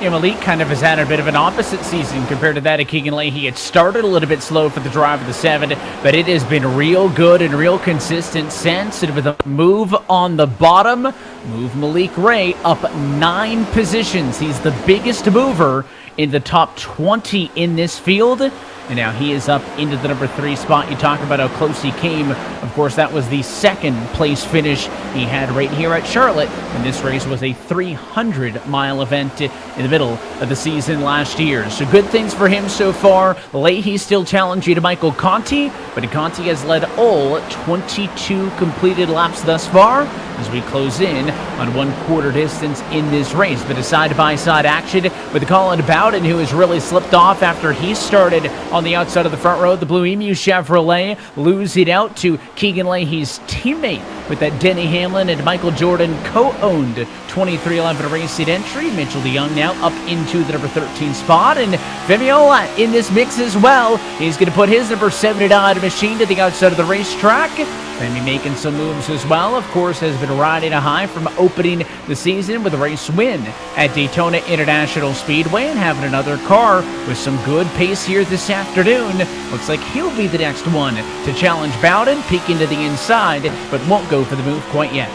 Yeah, Malik kind of has had a bit of an opposite season compared to that of Keegan Leahy. It started a little bit slow for the drive of the 7, but it has been real good and real consistent since. And with a move on the bottom, move Malik Ray up 9 positions. He's the biggest mover in the top 20 in this field. And now he is up into the number 3 spot. You talk about how close he came. Of course, that was the 2nd place finish he had right here at Charlotte. And this race was a 300-mile event in the middle of the season last year. So good things for him so far. Leahy's still challenging to Michael Conti, but Conti has led all 22 completed laps thus far as we close in on 1/4 distance in this race. But a side-by-side action with Colin Bowden, who has really slipped off after he started on the outside of the front row. The Blue Emu Chevrolet losing out to Keegan Leahy's teammate with that Denny Hamlin and Michael Jordan co-owned 2311 racing entry. Mitchell DeYoung now up into the number 13 spot, and Femiola in this mix as well. He's going to put his number 79 machine to the outside of the racetrack. Femi making some moves as well. Of course, has been riding a high from opening the season with a race win at Daytona International Speedway and having another car with some good pace here this afternoon. Looks like he'll be the next one to challenge Bowden, peeking to the inside, but won't go for the move quite yet.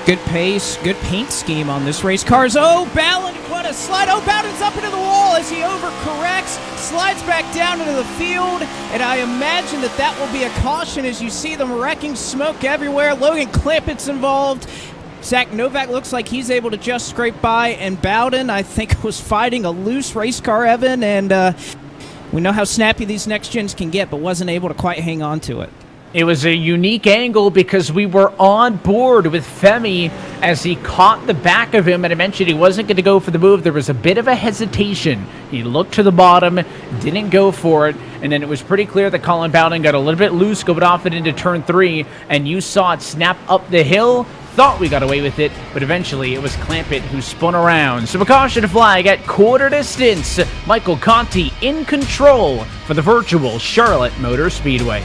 Good pace, good paint scheme on this race cars. Oh, Bowden, what a slide. Oh, Bowden's up into the wall as he overcorrects, slides back down into the field, and I imagine that will be a caution as you see them wrecking smoke everywhere. Logan Clampett's involved. Zach Novak looks like he's able to just scrape by, and Bowden, I think, was fighting a loose race car, Evan, and we know how snappy these next gens can get, but wasn't able to quite hang on to it. It was a unique angle because we were on board with Femi as he caught the back of him, and I mentioned he wasn't going to go for the move. There was a bit of a hesitation. He looked to the bottom, didn't go for it, and then it was pretty clear that Colin Bowden got a little bit loose going off it into turn 3, and you saw it snap up the hill. Thought we got away with it, but eventually it was Clampett who spun around. So a caution flag at 1/4 distance. Michael Conti in control for the virtual Charlotte Motor Speedway.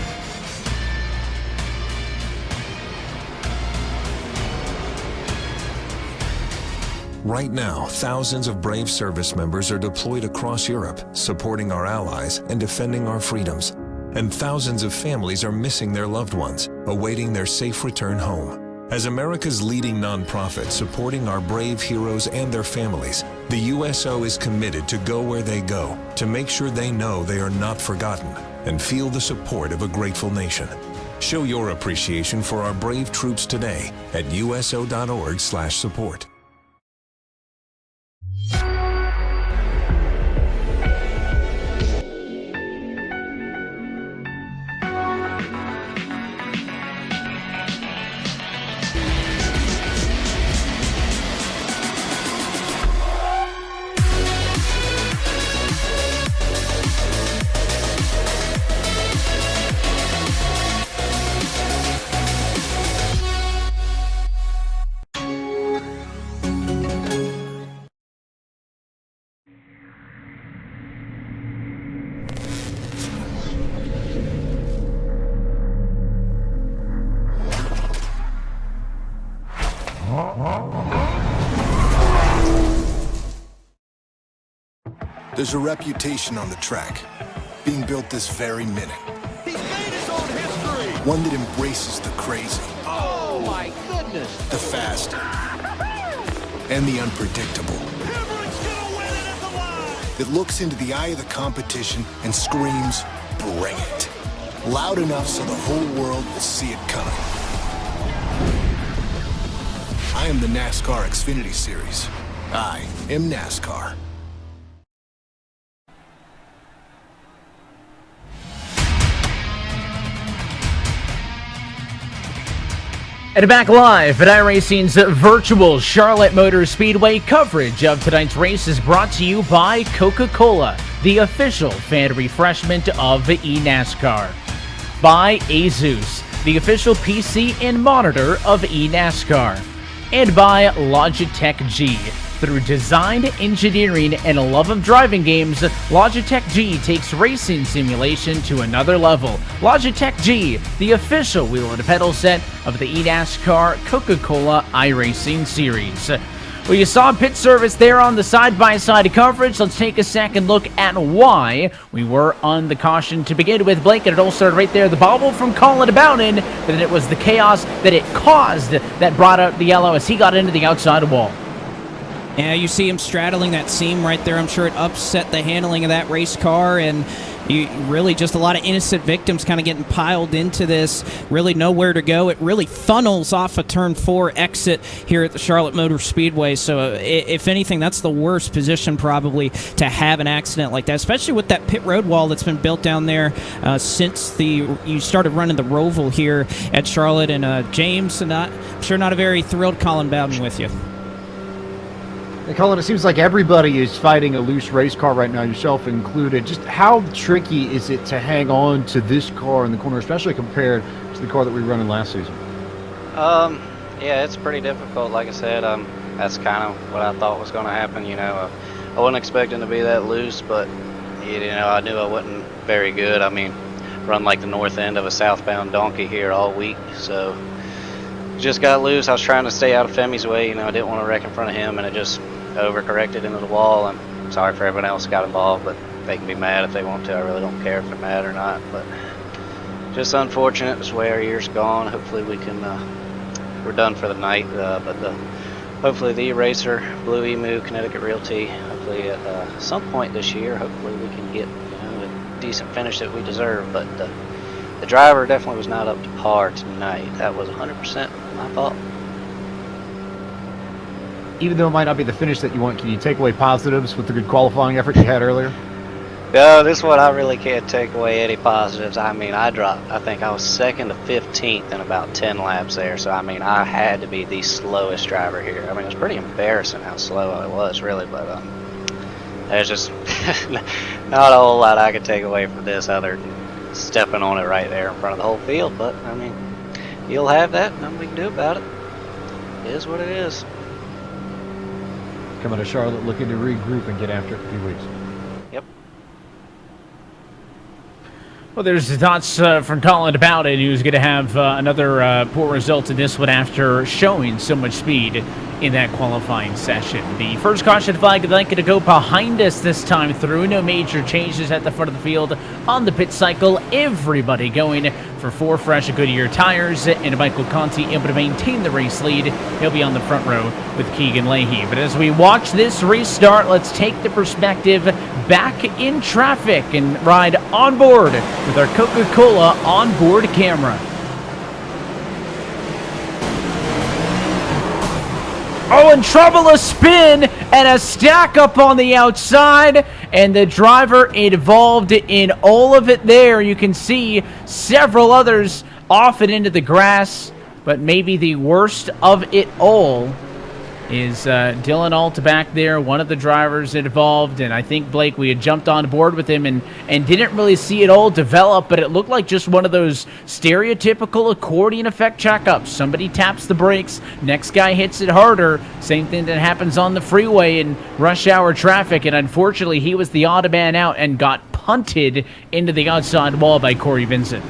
Right now, thousands of brave service members are deployed across Europe, supporting our allies and defending our freedoms. And thousands of families are missing their loved ones, awaiting their safe return home. As America's leading nonprofit supporting our brave heroes and their families, the USO is committed to go where they go to make sure they know they are not forgotten and feel the support of a grateful nation. Show your appreciation for our brave troops today at uso.org/support. There's a reputation on the track, being built this very minute. He's made his own history! One that embraces the crazy. Oh my goodness! The fast. And the unpredictable. Everett's gonna win it at the line! That looks into the eye of the competition and screams, bring it. Loud enough so the whole world will see it coming. I am the NASCAR Xfinity Series. I am NASCAR. And back live at iRacing's virtual Charlotte Motor Speedway. Coverage of tonight's race is brought to you by Coca-Cola, the official fan refreshment of eNASCAR. By Asus, the official PC and monitor of eNASCAR. And by Logitech G, Through design, engineering, and a love of driving games, Logitech G takes racing simulation to another level. Logitech G, the official wheel and pedal set of the eNASCAR Coca-Cola iRacing series. Well, you saw pit service there on the side-by-side coverage. Let's take a second look at why we were on the caution to begin with. Blake, and it all started right there. The bobble from Colin Bowden, but then it was the chaos that it caused that brought out the yellow as he got into the outside wall. Yeah, you see him straddling that seam right there. I'm sure it upset the handling of that race car, and really just a lot of innocent victims kind of getting piled into this. Really nowhere to go. It really funnels off a turn 4 exit here at the Charlotte Motor Speedway. So if anything, that's the worst position probably to have an accident like that, especially with that pit road wall that's been built down there since you started running the Roval here at Charlotte. And James, I'm sure not a very thrilled Colin Bowden with you. And Colin, it seems like everybody is fighting a loose race car right now, yourself included. Just how tricky is it to hang on to this car in the corner, especially compared to the car that we were running last season? Yeah, it's pretty difficult. Like I said, that's kind of what I thought was going to happen. I wasn't expecting to be that loose, but I knew I wasn't very good. I mean, run like the north end of a southbound donkey here all week, so just got loose. I was trying to stay out of Femi's way. I didn't want to wreck in front of him, and it just overcorrected into the wall. I'm sorry for everyone else who got involved, but they can be mad if they want to. I really don't care if they're mad or not, but just unfortunate. This way our year's gone. Hopefully we can we're done for the night, but hopefully the eraser, Blue Emu, Connecticut Realty, hopefully at some point this year, hopefully we can get a decent finish that we deserve. But the driver definitely was not up to par tonight. That was 100% my fault. Even though it might not be the finish that you want, can you take away positives with the good qualifying effort you had earlier? No, this one I really can't take away any positives. I mean, I think I was second to 15th in about 10 laps there. So, I mean, I had to be the slowest driver here. I mean, it was pretty embarrassing how slow I was, really. But there's just not a whole lot I could take away from this other than stepping on it right there in front of the whole field. But, I mean, you'll have that. Nothing we can do about it. It is what it is. Coming to Charlotte, looking to regroup and get after it in a few weeks. Yep. Well, there's the thoughts from Colin about it, who's going to have another poor result in this one after showing so much speed in that qualifying session. The first caution flag is likely to go behind us this time through. No major changes at the front of the field on the pit cycle. Everybody going for 4 fresh Goodyear tires, and Michael Conti able to maintain the race lead. He'll be on the front row with Keegan Leahy. But as we watch this restart, let's take the perspective back in traffic and ride on board with our Coca-Cola onboard camera. Oh, and trouble, a spin and a stack up on the outside, and the driver involved in all of it there. You can see several others off and into the grass, but maybe the worst of it all is Dylan Alt back there, one of the drivers involved. And I think, Blake, we had jumped on board with him and didn't really see it all develop, but it looked like just one of those stereotypical accordion effect checkups. Somebody taps the brakes, next guy hits it harder. Same thing that happens on the freeway in rush hour traffic, and unfortunately he was the odd man out and got punted into the outside wall by Corey Vincent.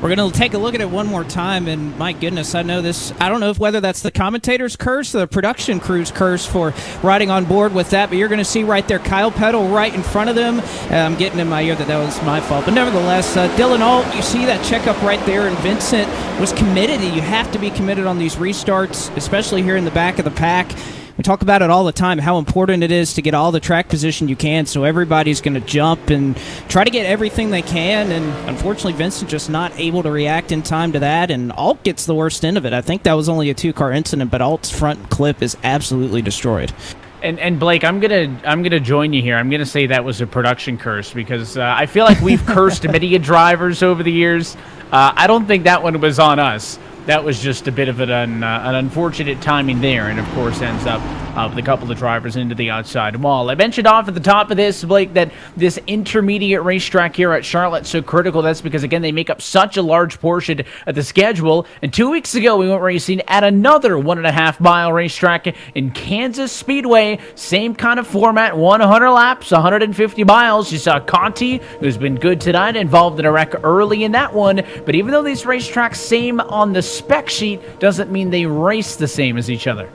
We're going to take a look at it one more time, and my goodness, I don't know whether that's the commentator's curse or the production crew's curse for riding on board with that, but you're going to see right there Kyle Peddle right in front of them. I'm getting in my ear that was my fault, but nevertheless, Dylan Alt, you see that checkup right there, and Vincent was committed. You have to be committed on these restarts, especially here in the back of the pack. We talk about it all the time, how important it is to get all the track position you can, so everybody's going to jump and try to get everything they can, and unfortunately Vincent just not able to react in time to that, and Alt gets the worst end of it. I think that was only a 2-car incident, but Alt's front clip is absolutely destroyed. And Blake, I'm gonna join you here. I'm gonna say that was a production curse, because I feel like we've cursed many drivers over the years. I don't think that one was on us. That was just a bit of an unfortunate timing there, and of course ends up with a couple of drivers into the outside wall. I mentioned off at the top of this, Blake, that this intermediate racetrack here at Charlotte is so critical. That's because, again, they make up such a large portion of the schedule. And 2 weeks ago, we went racing at another 1.5-mile racetrack in Kansas Speedway. Same kind of format, 100 laps, 150 miles. You saw Conti, who's been good tonight, involved in a wreck early in that one. But even though these racetracks same on the spec sheet, doesn't mean they race the same as each other.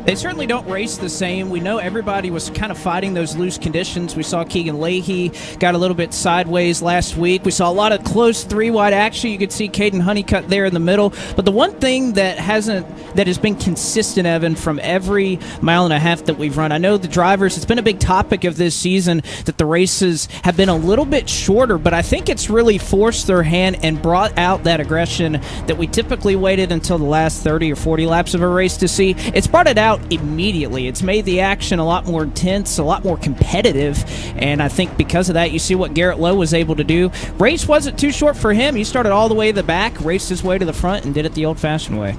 They certainly don't race the same. We know everybody was kind of fighting those loose conditions. We saw Keegan Leahy got a little bit sideways last week. We saw a lot of close 3-wide action. You could see Caden Honeycutt there in the middle. But the one thing that has been consistent, Evan, from every mile and a half that we've run, I know the drivers, it's been a big topic of this season that the races have been a little bit shorter, but I think it's really forced their hand and brought out that aggression that we typically waited until the last 30 or 40 laps of a race to see. It's brought it out immediately. It's made the action a lot more intense, a lot more competitive, and I think because of that, you see what Garrett Lowe was able to do. Race wasn't too short for him. He started all the way to the back, raced his way to the front, and did it the old-fashioned way.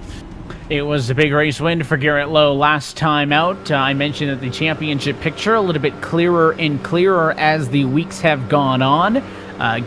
It was a big race win for Garrett Lowe last time out. I mentioned that the championship picture a little bit clearer and clearer as the weeks have gone on.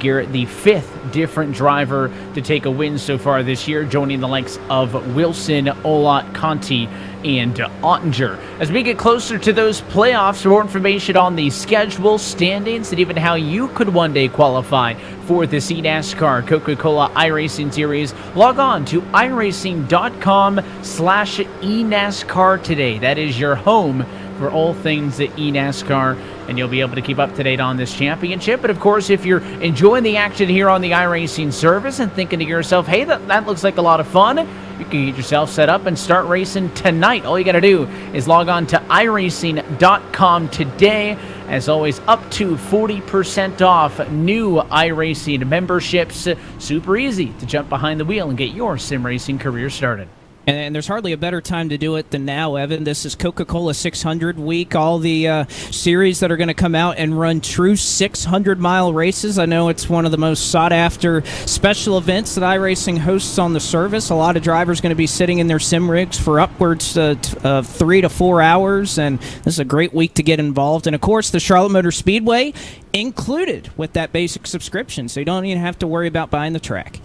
Garrett, the 5th different driver to take a win so far this year, joining the likes of Wilson, Olot, Conti, and Ottinger. As we get closer to those playoffs, for more information on the schedule, standings, and even how you could one day qualify for the eNASCAR Coca-Cola iRacing Series, log on to iRacing.com/eNASCAR today. That is your home for all things at eNASCAR, and you'll be able to keep up to date on this championship. But of course, if you're enjoying the action here on the iRacing service and thinking to yourself, hey, that looks like a lot of fun, you can get yourself set up and start racing tonight. All you got to do is log on to iRacing.com today. As always, up to 40% off new iRacing memberships. Super easy to jump behind the wheel and get your sim racing career started. And there's hardly a better time to do it than now, Evan. This is Coca-Cola 600 week. All the series that are going to come out and run true 600-mile races. I know it's one of the most sought-after special events that iRacing hosts on the service. A lot of drivers going to be sitting in their sim rigs for upwards of 3 to 4 hours, and this is a great week to get involved. And, of course, the Charlotte Motor Speedway included with that basic subscription, so you don't even have to worry about buying the track.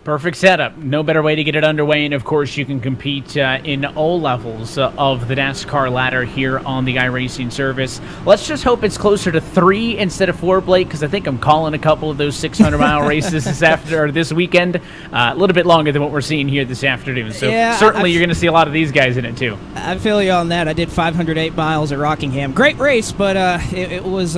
Perfect setup. No better way to get it underway, and of course you can compete in all levels of the NASCAR ladder here on the iRacing service. Let's just hope it's closer to 3 instead of 4, Blake, because I think I'm calling a couple of those 600-mile races this weekend a little bit longer than what we're seeing here this afternoon. So yeah, certainly you're going to see a lot of these guys in it too. I feel you on that. I did 508 miles at Rockingham. Great race, but it was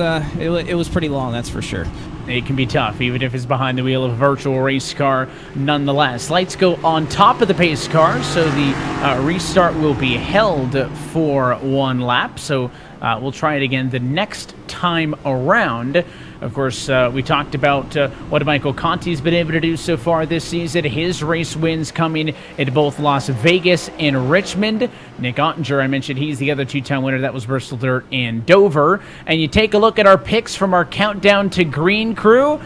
pretty long, that's for sure. It can be tough, even if it's behind the wheel of a virtual race car nonetheless. Lights go on top of the pace car, so the restart will be held for 1 lap. So we'll try it again the next time around. Of course, we talked about what Michael Conti's been able to do so far this season. His race wins coming in both Las Vegas and Richmond. Nick Ottinger, I mentioned he's the other 2-time winner. That was Bristol Dirt and Dover. And you take a look at our picks from our Countdown to Green crew.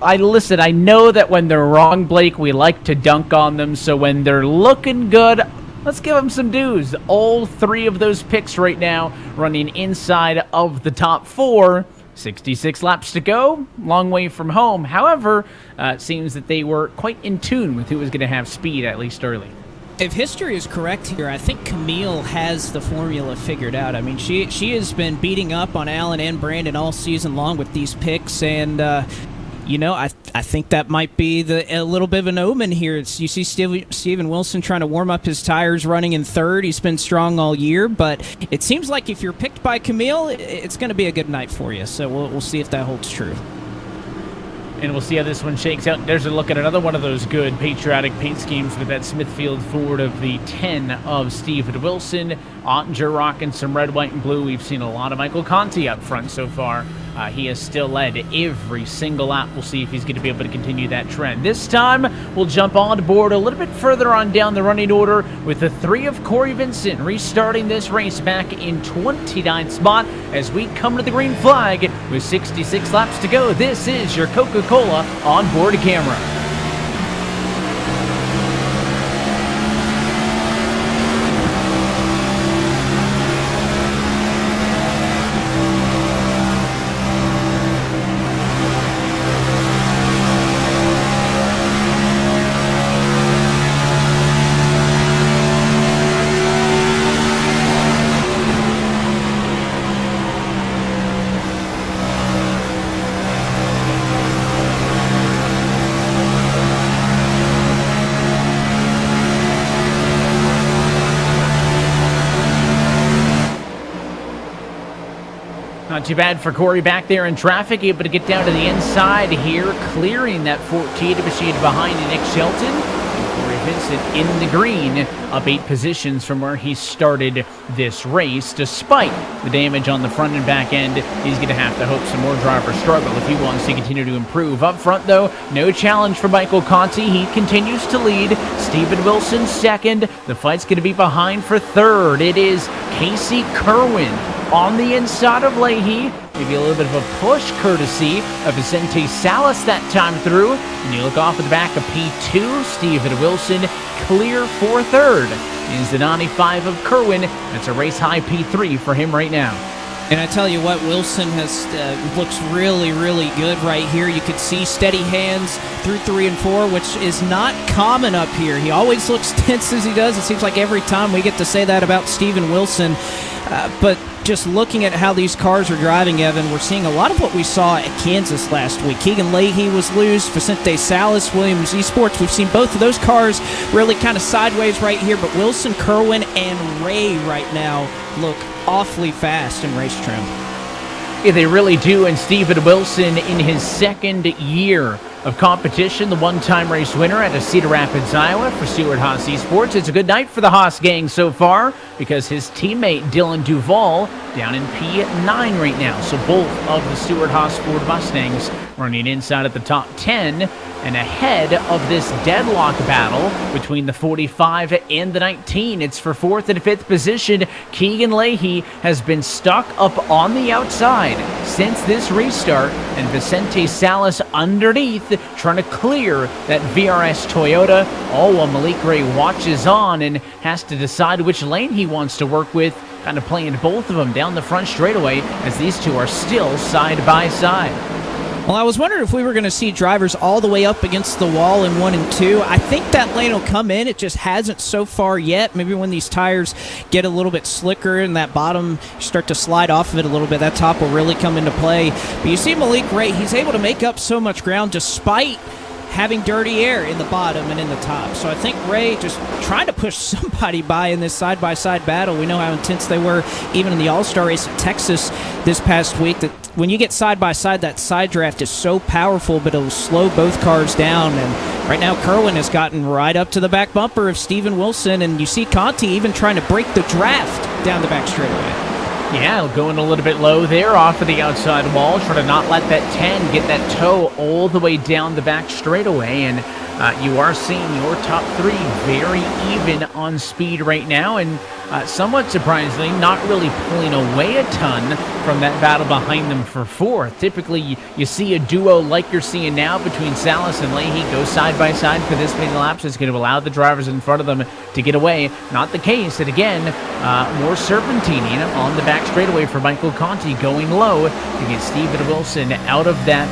I know that when they're wrong, Blake, we like to dunk on them. So when they're looking good, let's give them some dues. All 3 of those picks right now running inside of the top 4. 66 laps to go, long way from home. However, it seems that they were quite in tune with who was going to have speed, at least early. If history is correct here, I think Camille has the formula figured out. I mean, she has been beating up on Alan and Brandon all season long with these picks, and I think that might be a little bit of an omen here. You see Steven Wilson trying to warm up his tires running in 3rd. He's been strong all year, but it seems like if you're picked by Camille, it's going to be a good night for you. So we'll see if that holds true. And we'll see how this one shakes out. There's a look at another one of those good patriotic paint schemes with that Smithfield Ford of the 10 of Steven Wilson. Ottinger rocking some red, white, and blue. We've seen a lot of Michael Conti up front so far. He has still led every single lap. We'll see if he's going to be able to continue that trend. This time, we'll jump on board a little bit further on down the running order with the 3 of Corey Vincent restarting this race back in 29th spot as we come to the green flag with 66 laps to go. This is your Coca-Cola onboard camera. Not too bad for Corey back there in traffic, able to get down to the inside here, clearing that 14 machine behind Nick Shelton. And Corey Vincent in the green, up 8 positions from where he started this race. Despite the damage on the front and back end, he's going to have to hope some more drivers struggle if he wants to continue to improve. Up front, though, no challenge for Michael Conti. He continues to lead. Stephen Wilson second. The fight's going to be behind for third. It is Casey Kerwin on the inside of Leahy. Maybe a little bit of a push courtesy of Vicente Salas that time through. And you look off at the back of P2, Stephen Wilson clear for third. Is the 95 of Kerwin. That's a race high P3 for him right now. And I tell you what, Wilson has looks really, really good right here. You can see steady hands through 3 and 4, which is not common up here. He always looks tense as he does. It seems like every time we get to say that about Stephen Wilson. But just looking at how these cars are driving, Evan, we're seeing a lot of what we saw at Kansas last week. Keegan Leahy was loose, Vicente Salas, Williams Esports. We've seen both of those cars really kind of sideways right here, but Wilson, Kerwin, and Ray right now look awfully fast in race trim. Yeah, they really do, and Stephen Wilson in his second year of competition, the one-time race winner out of Cedar Rapids, Iowa for Stewart Haas Esports. It's a good night for the Haas gang so far because his teammate Dylan Duvall down in P9 right now. So both of the Stewart Haas Ford Mustangs running inside at the top 10 and ahead of this deadlock battle between the 45 and the 19. It's for 4th and 5th position. Keegan Leahy has been stuck up on the outside since this restart, and Vicente Salas underneath trying to clear that VRS Toyota, all while Malik Ray watches on and has to decide which lane he wants to work with, kind of playing both of them down the front straightaway as these two are still side by side. Well, I was wondering if we were going to see drivers all the way up against the wall in 1 and 2. I think that lane will come in. It just hasn't so far yet. Maybe when these tires get a little bit slicker and that bottom start to slide off of it a little bit, that top will really come into play. But you see Malik Ray, he's able to make up so much ground despite having dirty air in the bottom and in the top. So I think Ray just trying to push somebody by in this side-by-side battle. We know how intense they were even in the All-Star race at Texas this past week, that when you get side-by-side, that side draft is so powerful, but it'll slow both cars down. And right now, Kerwin has gotten right up to the back bumper of Stephen Wilson, and you see Conti even trying to break the draft down the back straightaway. Yeah, going a little bit low there off of the outside wall, trying to not let that 10 get that toe all the way down the back straightaway. And you are seeing your top 3 very even on speed right now, and somewhat surprisingly, not really pulling away a ton from that battle behind them for 4th. Typically, you see a duo like you're seeing now between Salas and Leahy go side by side for this many laps. It's going to allow the drivers in front of them to get away. Not the case. And again, more serpentining on the back straightaway for Michael Conti, going low to get Stephen Wilson out of that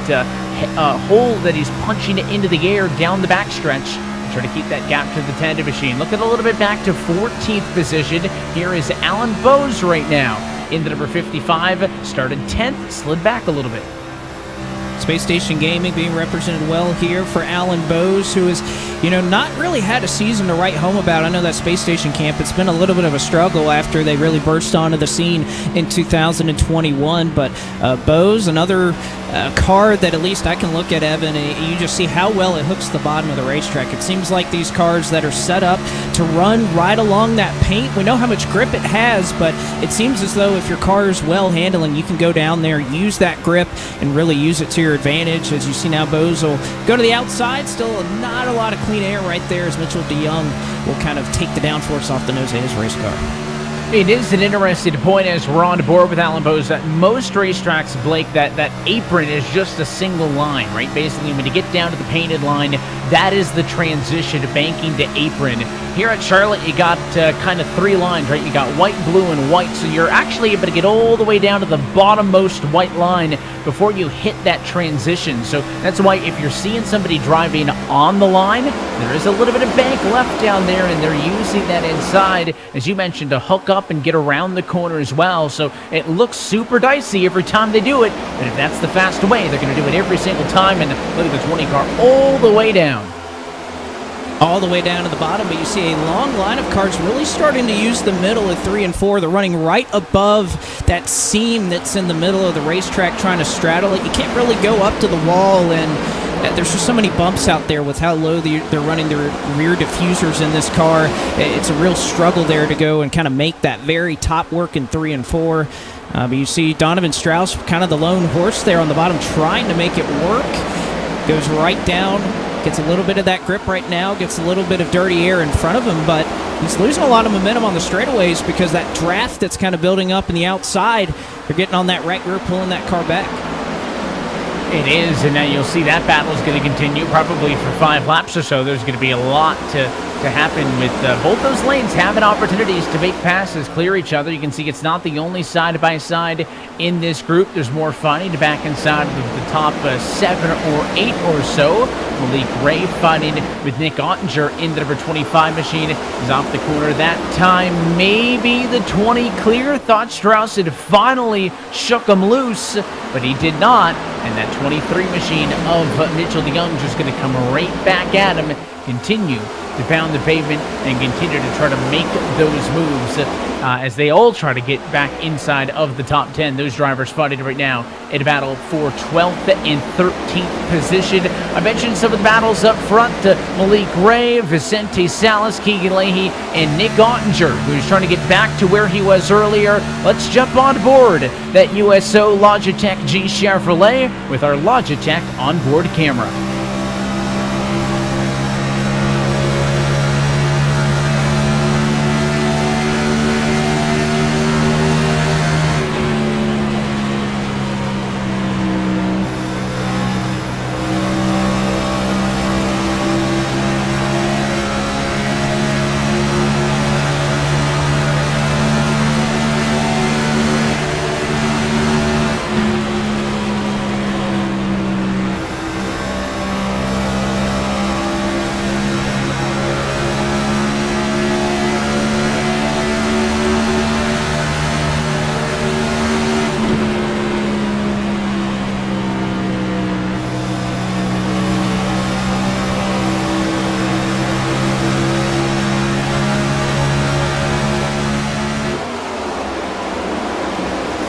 hole that he's punching it into the air down the back stretch. Try to keep that gap to the tandem machine. Look at a little bit back to 14th position. Here is Alan Bowes right now in the number 55. Started 10th, slid back a little bit. Space Station Gaming being represented well here for Alan Bowes, who has, not really had a season to write home about. I know that Space Station camp, it's been a little bit of a struggle after they really burst onto the scene in 2021. But Bowes, another car that at least I can look at, Evan, and you just see how well it hooks the bottom of the racetrack. It seems like these cars that are set up to run right along that paint, we know how much grip it has, but it seems as though if your car is well handling, you can go down there, use that grip, and really use it to your advantage. As you see now, Bowes will go to the outside. Still not a lot of clean air right there as Mitchell DeYoung will kind of take the downforce off the nose of his race car. It is an interesting point as we're on board with Alan Bowes that most racetracks, Blake, that apron is just a single line, right? Basically, when you get down to the painted line, that is the transition, banking to apron. Here at Charlotte, you got kind of 3 lines, right? You got white, blue, and white, so you're actually able to get all the way down to the bottommost white line before you hit that transition. So that's why if you're seeing somebody driving on the line, there is a little bit of bank left down there, and they're using that inside, as you mentioned, to hook up and get around the corner as well. So it looks super dicey every time they do it, but if that's the fast way, they're going to do it every single time. And look at the 20 car all the way down. all the way down to the bottom, but you see a long line of cars really starting to use the middle at 3 and 4. They're running right above that seam that's in the middle of the racetrack, trying to straddle it. You can't really go up to the wall, and there's just so many bumps out there with how low they're running their rear diffusers in this car. It's a real struggle there to go and kind of make that very top work in 3 and 4. But you see Donovan Strauss, kind of the lone horse there on the bottom, trying to make it work. Goes right down, gets a little bit of that grip right now, gets a little bit of dirty air in front of him, but he's losing a lot of momentum on the straightaways because that draft that's kind of building up in the outside, they're getting on that right rear, pulling that car back. It is, and now you'll see that battle is going to continue probably for 5 laps or so. There's going to be a lot to happen with both those lanes having opportunities to make passes, clear each other. You can see it's not the only side-by-side in this group. There's more fighting back inside of the top 7 or 8 or so. Malik Ray fighting with Nick Ottinger in the number 25 machine. He's off the corner that time. Maybe the 20 clear. Thought Strauss had finally shook him loose, but he did not. And that 23 machine of Mitchell DeYoung just going to come right back at him, continue to pound the pavement, and continue to try to make those moves as they all try to get back inside of the top 10. Those drivers fighting right now in a battle for 12th and 13th position. I mentioned some of the battles up front. Malik Ray, Vicente Salas, Keegan Leahy, and Nick Ottinger, who's trying to get back to where he was earlier. Let's jump on board that USO Logitech G Chevrolet with our Logitech onboard camera.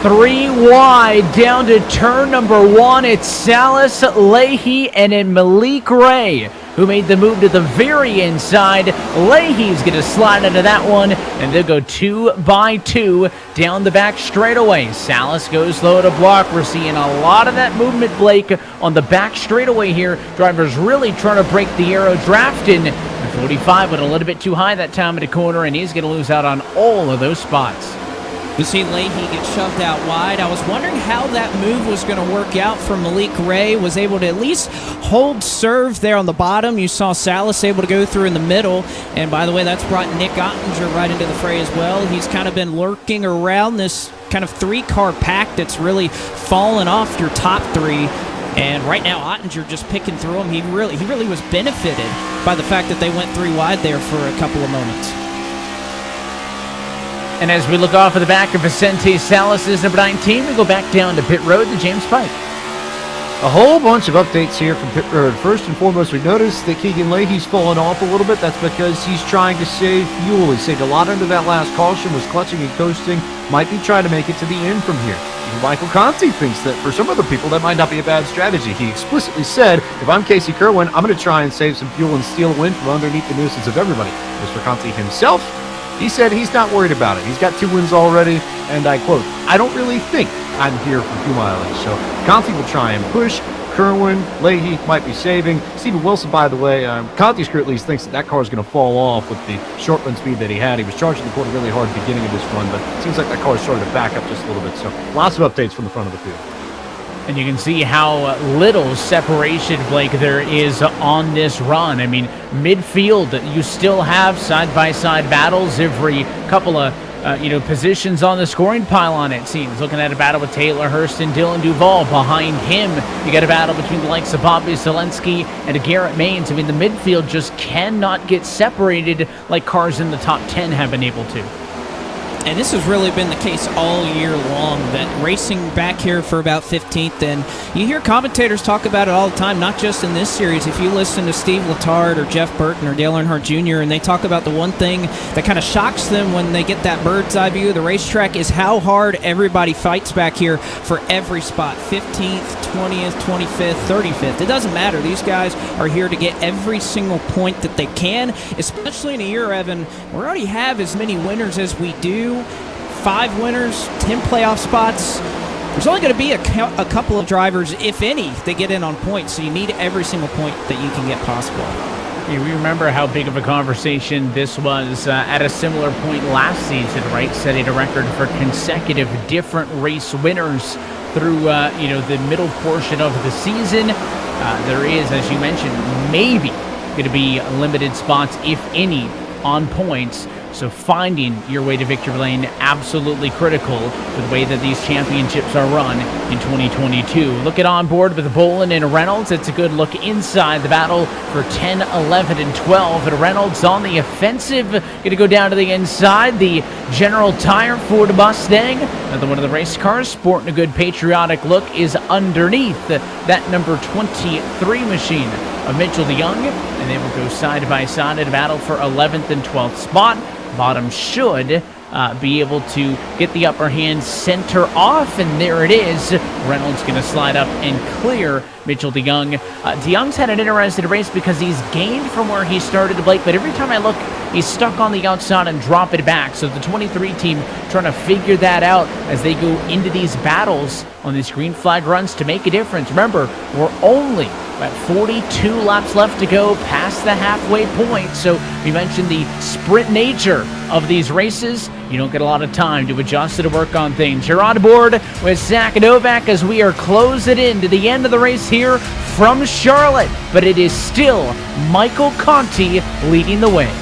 Three wide down to turn number 1. It's Salas, Leahy, and then Malik Ray, who made the move to the very inside. Leahy's going to slide into that one, and they'll go 2 by 2 down the back straightaway. Salas goes low to block. We're seeing a lot of that movement, Blake, on the back straightaway here. Drivers really trying to break the aero draft in. 45 went a little bit too high that time in the corner, and he's going to lose out on all of those spots. You see Leahy get shoved out wide. I was wondering how that move was going to work out for Malik Ray. Was able to at least hold serve there on the bottom. You saw Salas able to go through in the middle. And by the way, that's brought Nick Ottinger right into the fray as well. He's kind of been lurking around this kind of 3-car pack that's really fallen off your top 3. And right now, Ottinger just picking through him. He really was benefited by the fact that they went 3 wide there for a couple of moments. And as we look off of the back of Vicente Salas' number 19, we go back down to pit road to James Pike. A whole bunch of updates here from pit road. First and foremost, we noticed that Keegan Leahy's fallen off a little bit. That's because he's trying to save fuel. He saved a lot under that last caution, was clutching and coasting, might be trying to make it to the end from here. Even Michael Conti thinks that for some other people that might not be a bad strategy. He explicitly said, if I'm Casey Kerwin, I'm going to try and save some fuel and steal a win from underneath the nuisance of everybody. As for Conti himself, he said he's not worried about it. He's got 2 wins already, and I quote, I don't really think I'm here for fuel mileage. So Conti will try and push. Kerwin, Leahy might be saving. Steven Wilson, by the way, Conti's crew at least thinks that car is going to fall off with the short run speed that he had. He was charging the corner really hard at the beginning of this run, but it seems like that car is starting to back up just a little bit. So lots of updates from the front of the field. And you can see how little separation, Blake, there is on this run. I mean, midfield, you still have side-by-side battles every couple of positions on the scoring pylon, it seems. Looking at a battle with Taylor Hurst and Dylan Duval. Behind him, you got a battle between the likes of Bobby Zelensky and Garrett Maines. I mean, the midfield just cannot get separated like cars in the top 10 have been able to. And this has really been the case all year long, that racing back here for about 15th, and you hear commentators talk about it all the time, not just in this series. If you listen to Steve Letarte or Jeff Burton or Dale Earnhardt Jr., and they talk about the one thing that kind of shocks them when they get that bird's eye view of the racetrack is how hard everybody fights back here for every spot, 15th, 20th, 25th, 35th. It doesn't matter. These guys are here to get every single point that they can, especially in a year, Evan, we already have as many winners as we do. 5 winners, 10 playoff spots. There's only going to be a couple of drivers, if any, that get in on points, so you need every single point that you can get possible. Yeah, we remember how big of a conversation this was at a similar point last season, right? Setting a record for consecutive different race winners through the middle portion of the season. There is, as you mentioned, maybe going to be limited spots, if any, on points. So finding your way to victory lane, absolutely critical with the way that these championships are run in 2022. Look at onboard with Bolin and Reynolds. It's a good look inside the battle for 10, 11, and 12. And Reynolds on the offensive, going to go down to the inside. The General Tire Ford Mustang, another one of the race cars, sporting a good patriotic look, is underneath that number 23 machine of Mitchell DeYoung, and they will go side by side in a battle for 11th and 12th spot. Bottom should be able to get the upper hand center off, and there it is. Reynolds going to slide up and clear Mitchell DeYoung. DeYoung's had an interesting race because he's gained from where he started, Blake, but every time I look, he's stuck on the outside and drop it back. So the 23 team trying to figure that out as they go into these battles on these green flag runs to make a difference. Remember, we're only at 42 laps left to go past the halfway point. So we mentioned the sprint nature of these races. You don't get a lot of time to adjust and to work on things. You're on board with Zach Novak as we are closing in to the end of the race here from Charlotte. But it is still Michael Conti leading the way.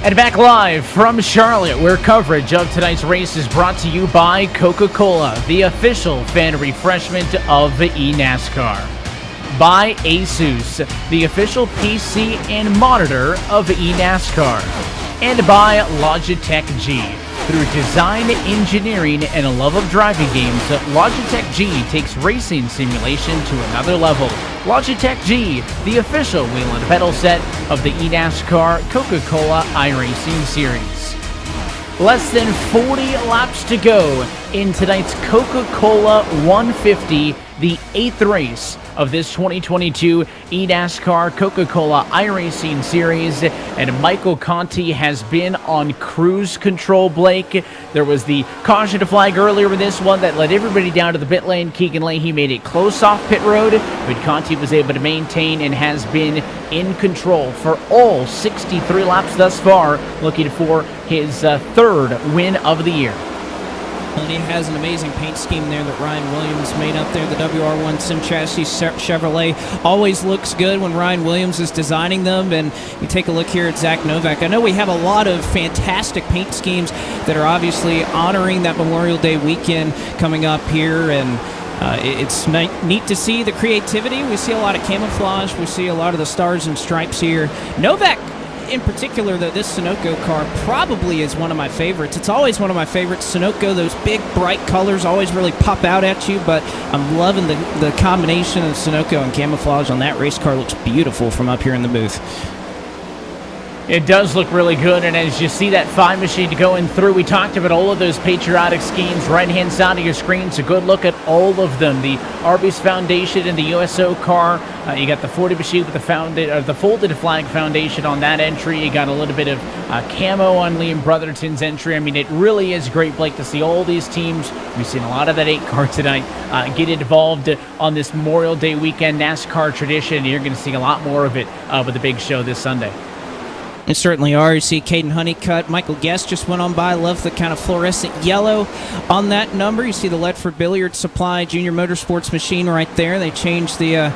And back live from Charlotte, where coverage of tonight's race is brought to you by Coca-Cola, the official fan refreshment of eNASCAR. By Asus, the official PC and monitor of eNASCAR. And by Logitech G. Through design, engineering, and a love of driving games, Logitech G takes racing simulation to another level. Logitech G, the official wheel and pedal set of the eNASCAR Coca-Cola iRacing Series. Less than 40 laps to go in tonight's Coca-Cola 150, the 8th race of this 2022 eNASCAR Coca-Cola iRacing Series, and Michael Conti has been on cruise control, Blake. There was the caution flag earlier in this one that led everybody down to the pit lane. Keegan Leahy made it close off pit road, but Conti was able to maintain and has been in control for all 63 laps thus far, looking for his third win of the year. And he has an amazing paint scheme there that Ryan Williams made up there. The WR1 Sim Chassis Chevrolet always looks good when Ryan Williams is designing them. And you take a look here at Zach Novak. I know we have a lot of fantastic paint schemes that are obviously honoring that Memorial Day weekend coming up here. And it's neat to see the creativity. We see a lot of camouflage. We see a lot of the stars and stripes here. Novak, in particular, though, this Sunoco car probably is one of my favorites. It's always one of my favorites. Sunoco, those big, bright colors always really pop out at you, but I'm loving the combination of Sunoco and camouflage on that race car. Looks beautiful from up here in the booth. It does look really good, and as you see that 5 machine going through, we talked about all of those patriotic schemes. Right-hand side of your screen, it's a good look at all of them. The Arby's Foundation and the USO car. You got the 40 machine with the folded flag foundation on that entry. You got a little bit of camo on Liam Brotherton's entry. I mean, it really is great, Blake, to see all these teams. We've seen a lot of that 8 car tonight get involved on this Memorial Day weekend NASCAR tradition. You're going to see a lot more of it with the big show this Sunday. It certainly are. You see Caden Honeycutt, Michael Guest just went on by. Love the kind of fluorescent yellow on that number. You see the Ledford Billiard Supply Junior Motorsports machine right there. They changed the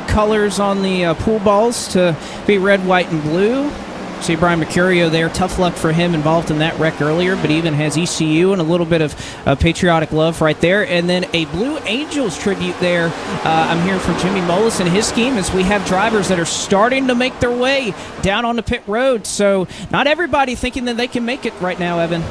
colors on the pool balls to be red, white, and blue. See Brian Mercurio there. Tough luck for him involved in that wreck earlier, but even has ECU and a little bit of patriotic love right there. And then a Blue Angels tribute there. I'm hearing from Jimmy Mullis and his scheme as we have drivers that are starting to make their way down on the pit road. So not everybody thinking that they can make it right now, Evan.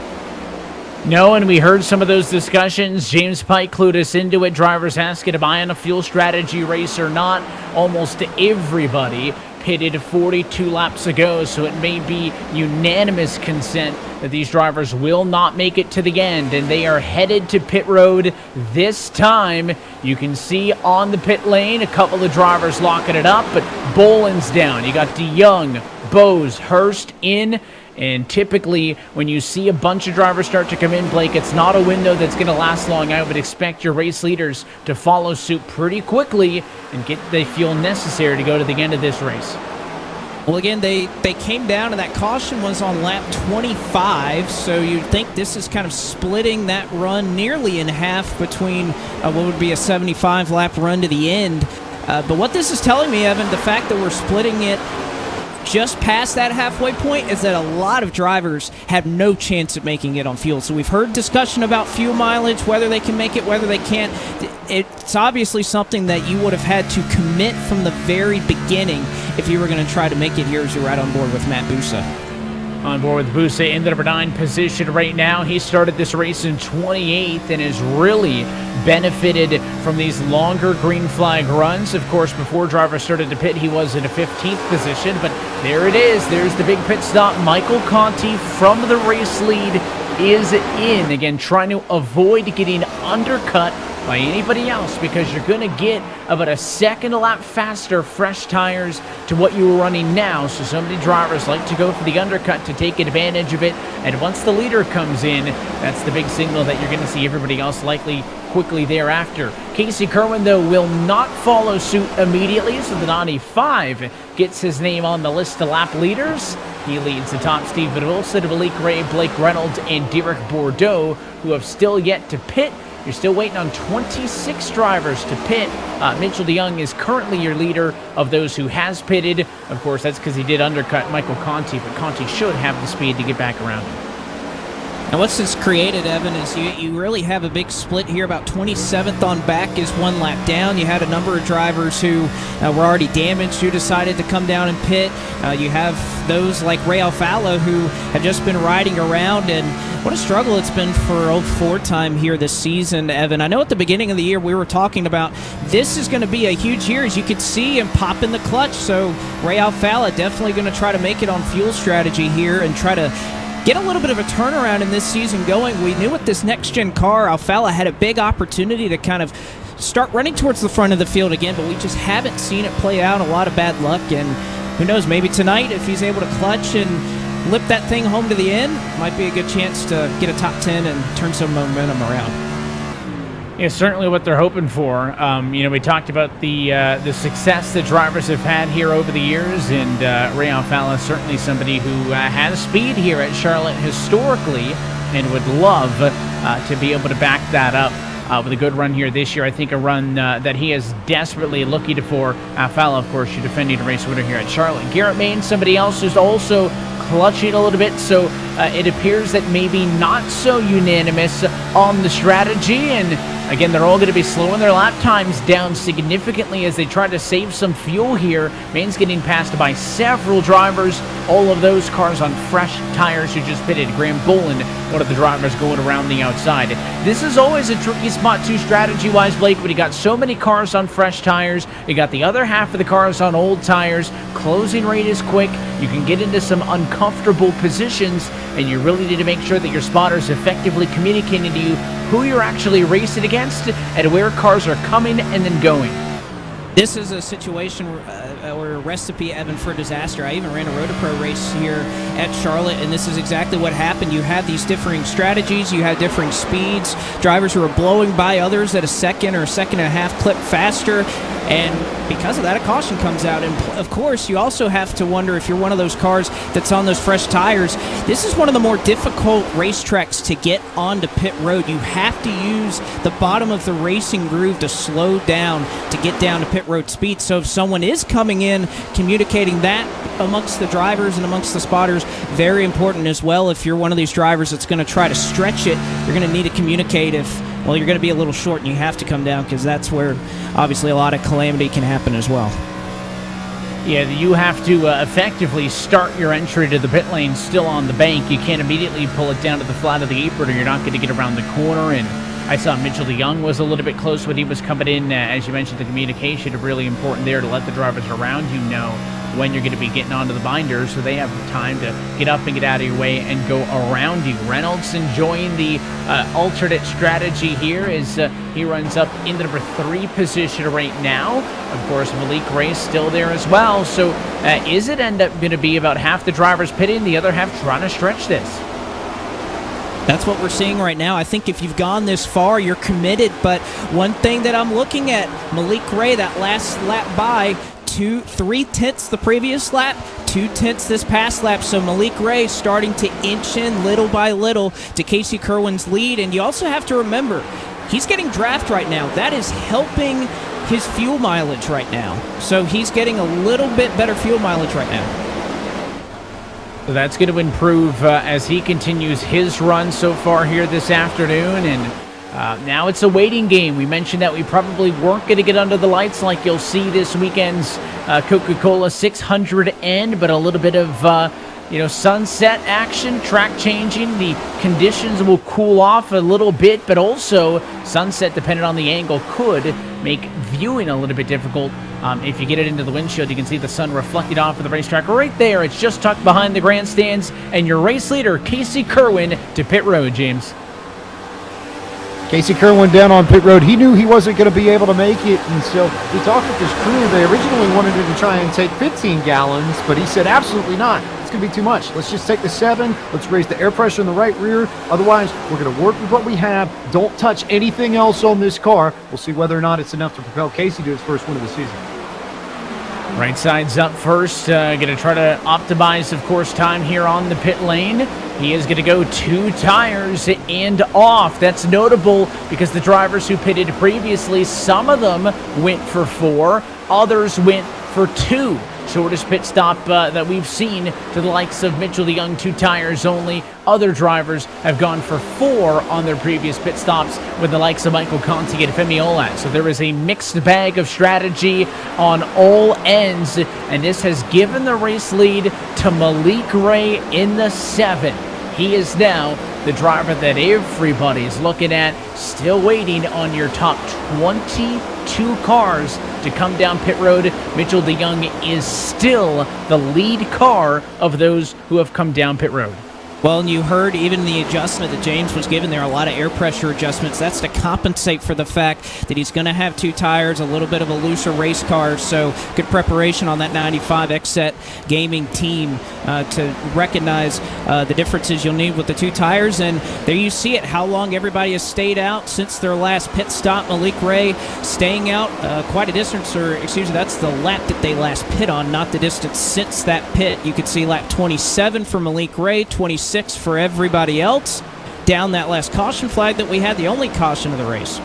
No, and we heard some of those discussions. James Pike clued us into it. Drivers asking, am I on a fuel strategy race or not? Almost everybody pitted 42 laps ago, so it may be unanimous consent that these drivers will not make it to the end, and they are headed to pit road this time. You can see on the pit lane a couple of drivers locking it up, but Boland's down. You got DeYoung, Bose, Hurst in. And typically, when you see a bunch of drivers start to come in, Blake, it's not a window that's going to last long. I would expect your race leaders to follow suit pretty quickly and get the fuel necessary to go to the end of this race. Well, again, they came down, and that caution was on lap 25, so you'd think this is kind of splitting that run nearly in half between what would be a 75-lap run to the end. But what this is telling me, Evan, the fact that we're splitting it just past that halfway point is that a lot of drivers have no chance at making it on fuel. So we've heard discussion about fuel mileage, whether they can make it, whether they can't. It's obviously something that you would have had to commit from the very beginning if you were going to try to make it here as you're right on board with Matt Busa. On board with Busa in the number 9 position right now. He started this race in 28th and has really benefited from these longer green flag runs. Of course, before drivers started to pit, he was in a 15th position, but there it is. There's the big pit stop. Michael Conti from the race lead is in. Again, trying to avoid getting undercut by anybody else because you're going to get about a second a lap faster fresh tires to what you were running now. So so many drivers like to go for the undercut to take advantage of it. And once the leader comes in, that's the big signal that you're going to see everybody else likely quickly thereafter. Casey Kerwin, though, will not follow suit immediately. So the 95 gets his name on the list of lap leaders. He leads the top Stephen Wilson, Malik Ray, Blake Reynolds, and Derek Bordeaux, who have still yet to pit. You're still waiting on 26 drivers to pit. Mitchell DeYoung is currently your leader of those who has pitted. Of course, that's because he did undercut Michael Conti, but Conti should have the speed to get back around. Now what's this created, Evan, is you really have a big split here. About 27th on back is 1 lap down. You had a number of drivers who were already damaged who decided to come down and pit. You have those like Ray Alfalo who have just been riding around, and what a struggle it's been for old Ford time here this season, Evan. I know at the beginning of the year we were talking about this is going to be a huge year, as you could see him pop in the clutch. So Ray Alfalo definitely going to try to make it on fuel strategy here and try to get a little bit of a turnaround in this season going. We knew with this next-gen car, Alfalo had a big opportunity to kind of start running towards the front of the field again, but we just haven't seen it play out. A lot of bad luck, and who knows, maybe tonight if he's able to clutch and lip that thing home to the end, might be a good chance to get a top 10 and turn some momentum around. Yeah, certainly what they're hoping for. We talked about the success that drivers have had here over the years, and Ray Alfalo is certainly somebody who has speed here at Charlotte historically and would love to be able to back that up with a good run here this year. I think a run that he is desperately looking for. Fowler, of course, your defending race winner here at Charlotte. Garrett Main, somebody else who's also clutching a little bit, so it appears that maybe not so unanimous on the strategy, and again, they're all going to be slowing their lap times down significantly as they try to save some fuel here. Main's getting passed by several drivers, all of those cars on fresh tires who just pitted. Graham Boland, one of the drivers, going around the outside. This is always a tricky spot too, strategy-wise, Blake, when you got so many cars on fresh tires, you got the other half of the cars on old tires, closing rate is quick, you can get into some uncomfortable positions, and you really need to make sure that your spotters effectively communicating to you who you're actually racing against and where cars are coming and then going. This is a situation or a recipe, Evan, for disaster. I even ran a Rotopro race here at Charlotte, and this is exactly what happened. You had these differing strategies, you had differing speeds, drivers who were blowing by others at a second or a second and a half clip faster, and because of that, a caution comes out. And of course, you also have to wonder if you're one of those cars that's on those fresh tires. This is one of the more difficult racetracks to get onto pit road. You have to use the bottom of the racing groove to slow down to get down to pit road speed. So if someone is coming in, communicating that amongst the drivers and amongst the spotters, very important as well. If you're one of these drivers that's going to try to stretch it, you're going to need to communicate if, well, you're going to be a little short and you have to come down, because that's where obviously a lot of calamity can happen as well. Yeah, you have to effectively start your entry to the pit lane still on the bank. You can't immediately pull it down to the flat of the apron or you're not going to get around the corner. And I saw Mitchell DeYoung was a little bit close when he was coming in. As you mentioned, the communication is really important there to let the drivers around you know when you're going to be getting onto the binder, so they have the time to get up and get out of your way and go around you. Reynolds enjoying the alternate strategy here as he runs up in the number 3 position right now. Of course, Malik Ray's still there as well. So is it end up going to be about half the drivers pitting, the other half trying to stretch this? That's what we're seeing right now. I think if you've gone this far, you're committed. But one thing that I'm looking at, Malik Ray, that last lap by, 3/10 the previous lap, 2/10 this past lap. So Malik Ray starting to inch in little by little to Casey Kerwin's lead. And you also have to remember, he's getting draft right now. That is helping his fuel mileage right now. So he's getting a little bit better fuel mileage right now. So that's going to improve as he continues his run so far here this afternoon. And now it's a waiting game. We mentioned that we probably weren't going to get under the lights like you'll see this weekend's Coca-Cola 600 end, but a little bit of sunset action, track changing. The conditions will cool off a little bit, but also sunset, depending on the angle, could make viewing a little bit difficult. If you get it into the windshield, you can see the sun reflected off of the racetrack right there. It's just tucked behind the grandstands, and your race leader, Casey Kerwin, to pit road, James. Casey Kerwin down on pit road. He knew he wasn't going to be able to make it, and so he talked with his crew. They originally wanted him to try and take 15 gallons, but he said, absolutely not. It's going to be too much. Let's just take the 7. Let's raise the air pressure in the right rear. Otherwise, we're going to work with what we have. Don't touch anything else on this car. We'll see whether or not it's enough to propel Casey to his first win of the season. Right side's up first. Going to try to optimize, of course, time here on the pit lane. He is going to go 2 tires and off. That's notable because the drivers who pitted previously, some of them went for 4, others went for 2. Shortest pit stop that we've seen to the likes of Mitchell DeYoung, 2 tires only. Other drivers have gone for 4 on their previous pit stops with the likes of Michael Conti and Femi Olat. So there is a mixed bag of strategy on all ends, and this has given the race lead to Malik Ray in the 7. He is now the driver that everybody's looking at, still waiting on your top 22 cars to come down pit road. Mitchell DeYoung is still the lead car of those who have come down pit road. Well, and you heard even the adjustment that James was given there, a lot of air pressure adjustments. That's to compensate for the fact that he's going to have 2 tires, a little bit of a looser race car. So good preparation on that 95 XSET gaming team to recognize the differences you'll need with the 2 tires. And there you see it, how long everybody has stayed out since their last pit stop. Malik Ray staying out quite a distance, or excuse me, that's the lap that they last pit on, not the distance since that pit. You can see lap 27 for Malik Ray, 26 for everybody else. down that last caution flag that we had, the only caution of the race.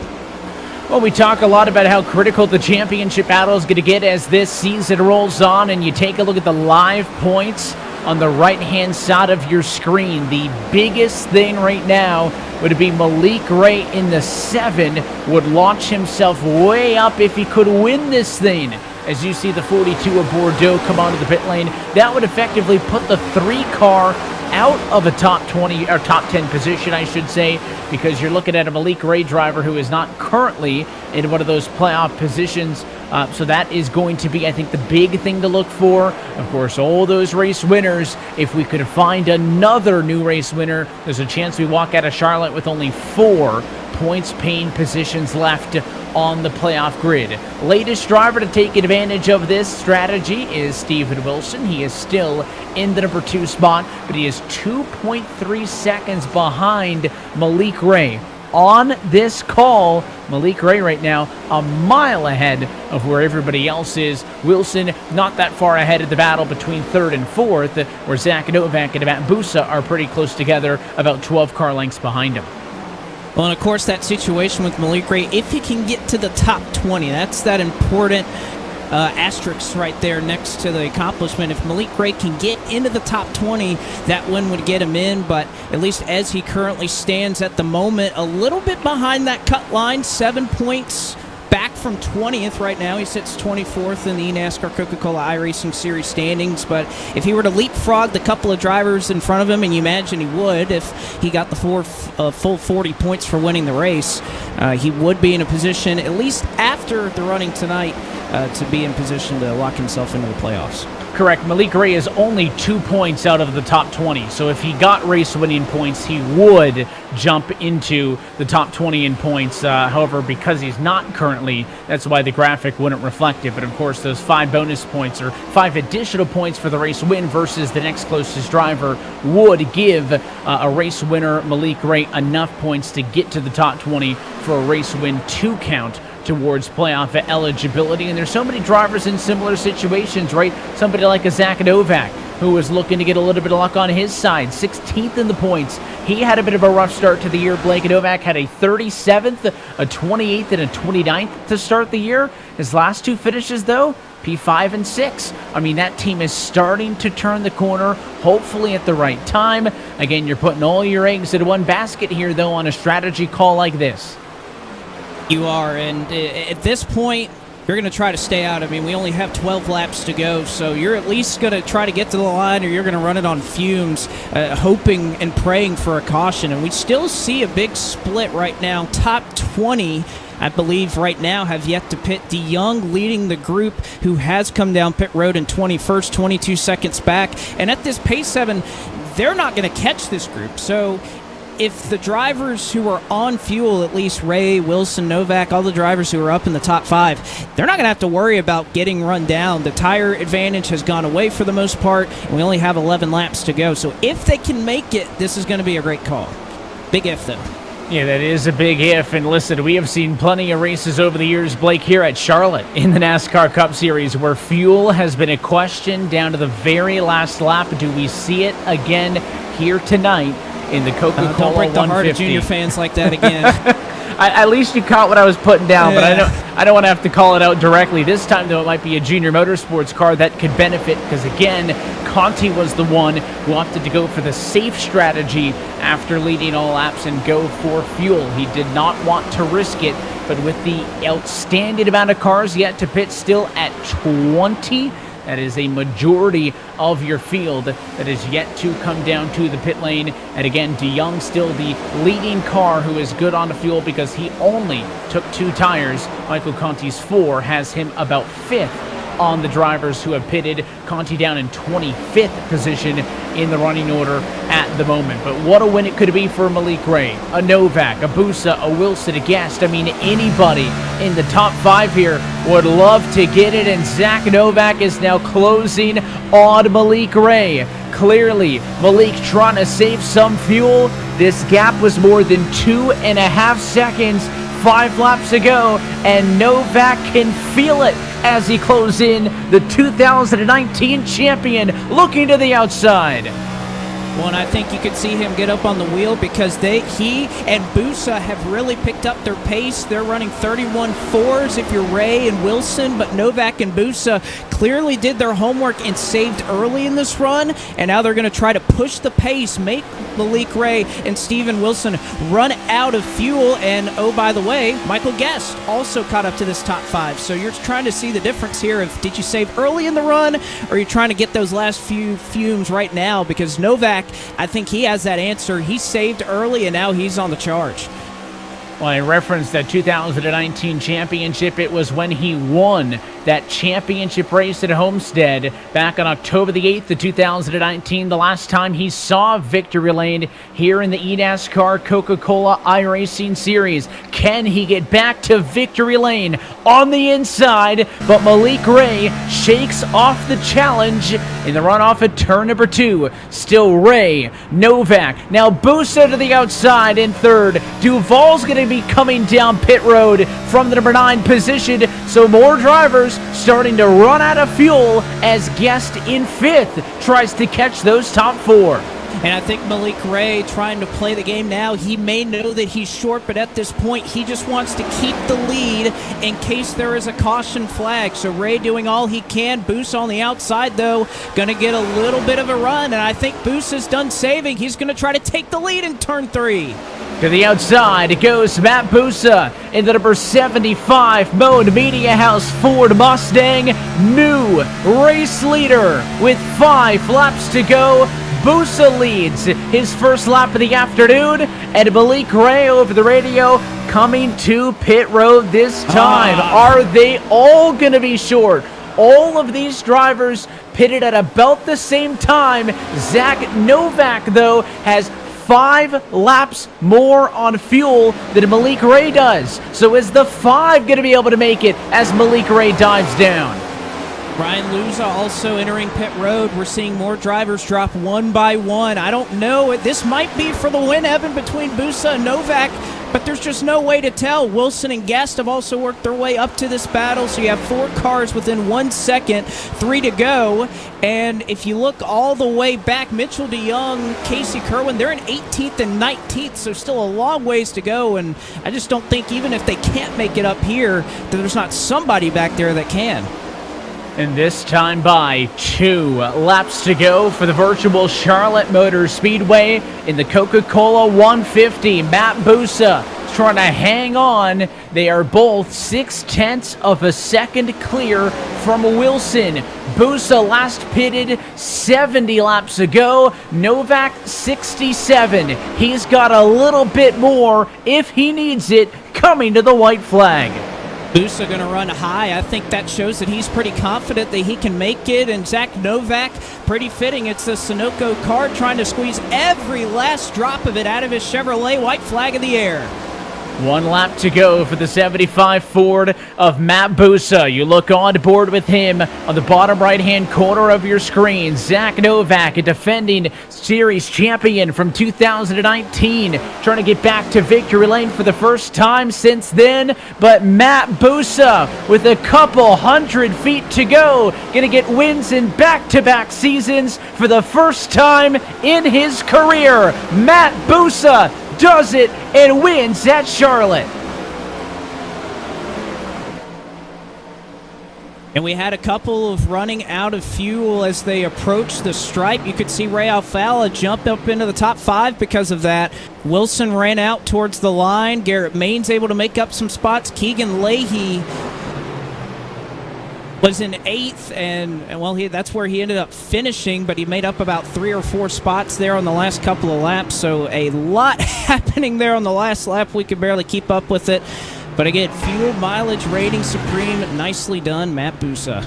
Well, we talk a lot about how critical the championship battle is going to get as this season rolls on, and you take a look at the live points on the right-hand side of your screen. The biggest thing right now would be Malik Ray in the 7 would launch himself way up if he could win this thing. As you see the 42 of Bordeaux come onto the pit lane, that would effectively put the 3 car out of a top 20 or top 10 position, I should say, because you're looking at a Malik Ray driver who is not currently in one of those playoff positions. So that is going to be, I think, the big thing to look for. Of course, all those race winners, if we could find another new race winner, there's a chance we walk out of Charlotte with only 4 points-paying positions left on the playoff grid. Latest driver to take advantage of this strategy is Steven Wilson. He is still in the number 2 spot, but he is 2.3 seconds behind Malik Ray. On this call, Malik Ray right now a mile ahead of where everybody else is. Wilson not that far ahead of the battle between 3rd and 4th, where Zach Novak and Matt Busa are pretty close together, about 12 car lengths behind him. Well, and of course, that situation with Malik Ray, if he can get to the top 20, that's that important asterisk right there next to the accomplishment. If Malik Ray can get into the top 20, that win would get him in, but at least as he currently stands at the moment, a little bit behind that cut line, 7 points back from 20th right now. He sits 24th in the eNASCAR Coca-Cola iRacing Series standings, but if he were to leapfrog the couple of drivers in front of him, and you imagine he would if he got the full 40 points for winning the race, he would be in a position, at least after the running tonight, to be in position to lock himself into the playoffs. Correct. Malik Ray is only 2 points out of the top 20. So if he got race-winning points, he would jump into the top 20 in points. However, because he's not currently, that's why the graphic wouldn't reflect it. But of course, those 5 bonus points or 5 additional points for the race win versus the next closest driver would give a race winner, Malik Ray, enough points to get to the top 20 for a race win to count towards playoff eligibility. And there's so many drivers in similar situations, right? Somebody like a Zach Novak, who was looking to get a little bit of luck on his side, 16th in the points. He had a bit of a rough start to the year. Blake Novak had a 37th, a 28th, and a 29th to start the year. His last 2 finishes, though, P5 and 6. I mean, that team is starting to turn the corner, hopefully at the right time. Again, you're putting all your eggs in one basket here, though, on a strategy call like this. You are, and at this point, you're going to try to stay out. I mean, we only have 12 laps to go, so you're at least going to try to get to the line, or you're going to run it on fumes, hoping and praying for a caution. And we still see a big split right now. Top 20, I believe, right now have yet to pit. DeYoung leading the group, who has come down pit road in 21st, 22 seconds back. And at this pace 7, they're not going to catch this group. So if the drivers who are on fuel, at least Ray, Wilson, Novak, all the drivers who are up in the top 5, they're not going to have to worry about getting run down. The tire advantage has gone away for the most part, and we only have 11 laps to go. So if they can make it, this is going to be a great call. Big if, though. Yeah, that is a big if. And listen, we have seen plenty of races over the years, Blake, here at Charlotte in the NASCAR Cup Series, where fuel has been a question down to the very last lap. Do we see it again here tonight in the Coca-Cola 150? Don't break the heart of junior fans like that again. At least you caught what I was putting down, but I don't want to have to call it out directly. This time, though, it might be a junior motorsports car that could benefit, because, again, Conti was the one who opted to go for the safe strategy after leading all laps and go for fuel. He did not want to risk it, but with the outstanding amount of cars yet to pit, still at 20, that is a majority of your field that is yet to come down to the pit lane. And again, DeYoung still the leading car, who is good on the fuel because he only took 2 tires. Michael Conti's 4 has him about 5th on the drivers who have pitted. Conti down in 25th position in the running order at the moment. But what a win it could be for Malik Ray, a Novak, a Busa, a Wilson, a Guest. I mean, anybody in the top 5 here would love to get it, and Zach Novak is now closing on Malik Ray. Clearly, Malik trying to save some fuel. This gap was more than 2.5 seconds 5 laps ago, and Novak can feel it as he closes in. The 2019 champion looking to the outside. Well, and I think you could see him get up on the wheel because he and Busa have really picked up their pace. They're running 31.4s if you're Ray and Wilson, but Novak and Busa clearly did their homework and saved early in this run, and now they're going to try to push the pace, make Malik Ray and Steven Wilson run out of fuel. And oh, by the way, Michael Guest also caught up to this top 5. So you're trying to see the difference here of did you save early in the run, or are you trying to get those last few fumes right now? Because Novak, I think he has that answer. He saved early, and now he's on the charge. Well, I referenced that 2019 championship. It was when he won that championship race at Homestead back on October the 8th of 2019, the last time he saw victory lane here in the eNASCAR Coca-Cola iRacing Series. Can he get back to victory lane on the inside? But Malik Ray shakes off the challenge in the runoff at turn number 2. Still Ray, Novak, now Busa to the outside in third. Duvall's going to be coming down pit road from the number 9 position, so more drivers starting to run out of fuel as Guest in 5th tries to catch those top 4. And I think Malik Ray trying to play the game now. He may know that he's short, but at this point, he just wants to keep the lead in case there is a caution flag. So Ray doing all he can. Boost on the outside, though, going to get a little bit of a run. And I think Boost is done saving. He's going to try to take the lead in turn 3. To the outside goes Matt Busa in the number 75 Mode Media House Ford Mustang. New race leader with 5 laps to go. Busa leads his first lap of the afternoon, and Malik Ray over the radio coming to pit road this time. Are they all going to be short? All of these drivers pitted at about the same time. Zach Novak, though, has 5 laps more on fuel than Malik Ray does. So is the 5 going to be able to make it as Malik Ray dives down? Ryan Luza also entering pit road. We're seeing more drivers drop one by one. I don't know. This might be for the win, Evan, between Busa and Novak, but there's just no way to tell. Wilson and Guest have also worked their way up to this battle, so you have 4 cars within 1 second, 3 to go. And if you look all the way back, Mitchell DeYoung, Casey Kerwin, they're in 18th and 19th, so still a long ways to go. And I just don't think even if they can't make it up here, that there's not somebody back there that can. And this time by 2 laps to go for the virtual Charlotte Motor Speedway in the Coca-Cola 150. Matt Busa trying to hang on. They are both 0.6 of a second clear from Wilson. Busa last pitted 70 laps ago. Novak 67. He's got a little bit more if he needs it coming to the white flag. Busa going to run high. I think that shows that he's pretty confident that he can make it. And Zach Novak, pretty fitting. It's the Sunoco car trying to squeeze every last drop of it out of his Chevrolet. White flag in the air. 1 lap to go for the 75 Ford of Matt Busa. You look on board with him on the bottom right-hand corner of your screen. Zach Novak, a defending series champion from 2019, trying to get back to victory lane for the first time since then. But Matt Busa, with a couple hundred feet to go, going to get wins in back-to-back seasons for the first time in his career. Matt Busa does it and wins at Charlotte. And we had a couple of running out of fuel as they approached the stripe. You could see Ray Alfala jump up into the top 5 because of that. Wilson ran out towards the line. Garrett Main's able to make up some spots. Keegan Leahy was in 8th, and well, that's where he ended up finishing, but he made up about 3 or 4 spots there on the last couple of laps, so a lot happening there on the last lap. We could barely keep up with it, but again, fuel mileage rating supreme. Nicely done, Matt Busa.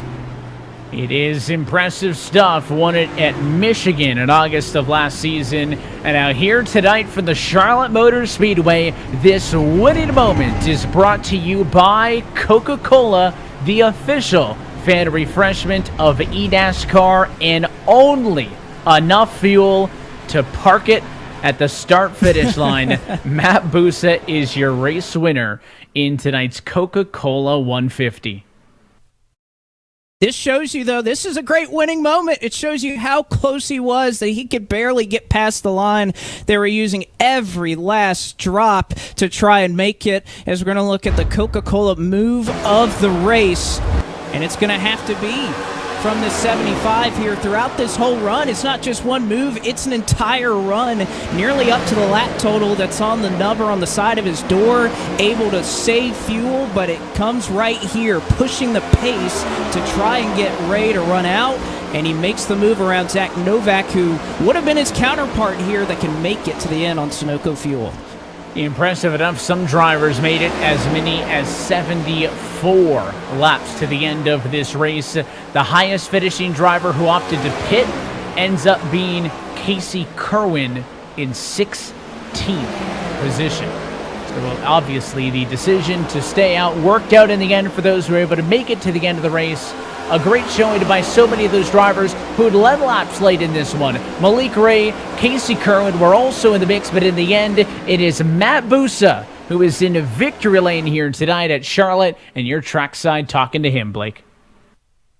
It is impressive stuff. Won it at Michigan in August of last season. And now here tonight from the Charlotte Motor Speedway, this winning moment is brought to you by Coca-Cola, the official fan refreshment of eNASCAR, and only enough fuel to park it at the start-finish line. Matt Busa is your race winner in tonight's Coca-Cola 150. This shows you, though, this is a great winning moment. It shows you how close he was, that he could barely get past the line. They were using every last drop to try and make it, as we're going to look at the Coca-Cola move of the race. And it's going to have to be from the 75 here throughout this whole run. It's not just one move, it's an entire run, nearly up to the lap total that's on the number on the side of his door, able to save fuel, but it comes right here, pushing the pace to try and get Ray to run out, and he makes the move around Zach Novak, who would have been his counterpart here, that can make it to the end on Sunoco fuel. Impressive enough. Some drivers made it as many as 74 laps to the end of this race. The highest finishing driver who opted to pit ends up being Casey Kerwin in 16th position. So obviously the decision to stay out worked out in the end for those who were able to make it to the end of the race. A great showing by so many of those drivers who had led laps late in this one. Malik Ray, Casey Kerwin were also in the mix, but in the end, it is Matt Busa who is in victory lane here tonight at Charlotte, and you're trackside talking to him, Blake.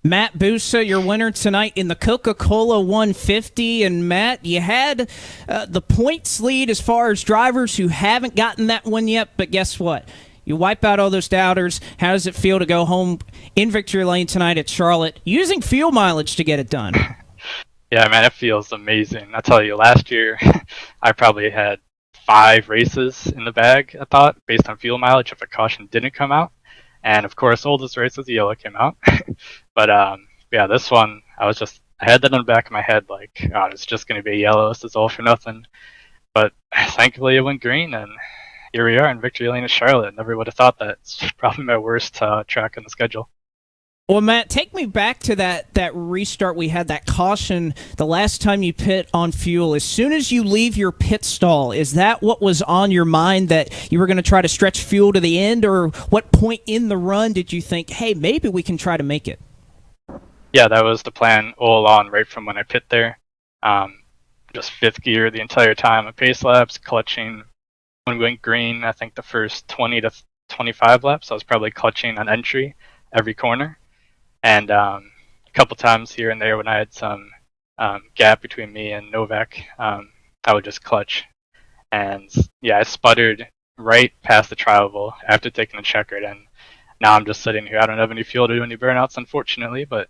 Matt Busa, your winner tonight in the Coca-Cola 150. And Matt, you had the points lead as far as drivers who haven't gotten that one yet, but guess what? You wipe out all those doubters. How does it feel to go home in victory lane tonight at Charlotte, using fuel mileage to get it done? Yeah, man, it feels amazing. I'll tell you, last year I probably had 5 races in the bag, I thought, based on fuel mileage if a caution didn't come out. And of course, oldest race was the yellow came out. But yeah, this one, I had that in the back of my head, like, oh, it's just going to be yellow. This is all for nothing. But thankfully it went green, and here we are in victory lane at Charlotte. Never would have thought that. It's probably my worst track on the schedule. Well, Matt, take me back to that restart we had, that caution the last time you pit on fuel. As soon as you leave your pit stall, is that what was on your mind, that you were going to try to stretch fuel to the end, or what point in the run did you think, hey, maybe we can try to make it? Yeah, that was the plan all along, right from when I pit there. Just 5th gear the entire time of pace laps, clutching. When we went green, I think the first 20 to 25 laps, I was probably clutching on entry every corner. And a couple times here and there when I had some gap between me and Novak, I would just clutch. And yeah, I sputtered right past the tri-oval after taking the checkered, and now I'm just sitting here. I don't have any fuel to do any burnouts, unfortunately, but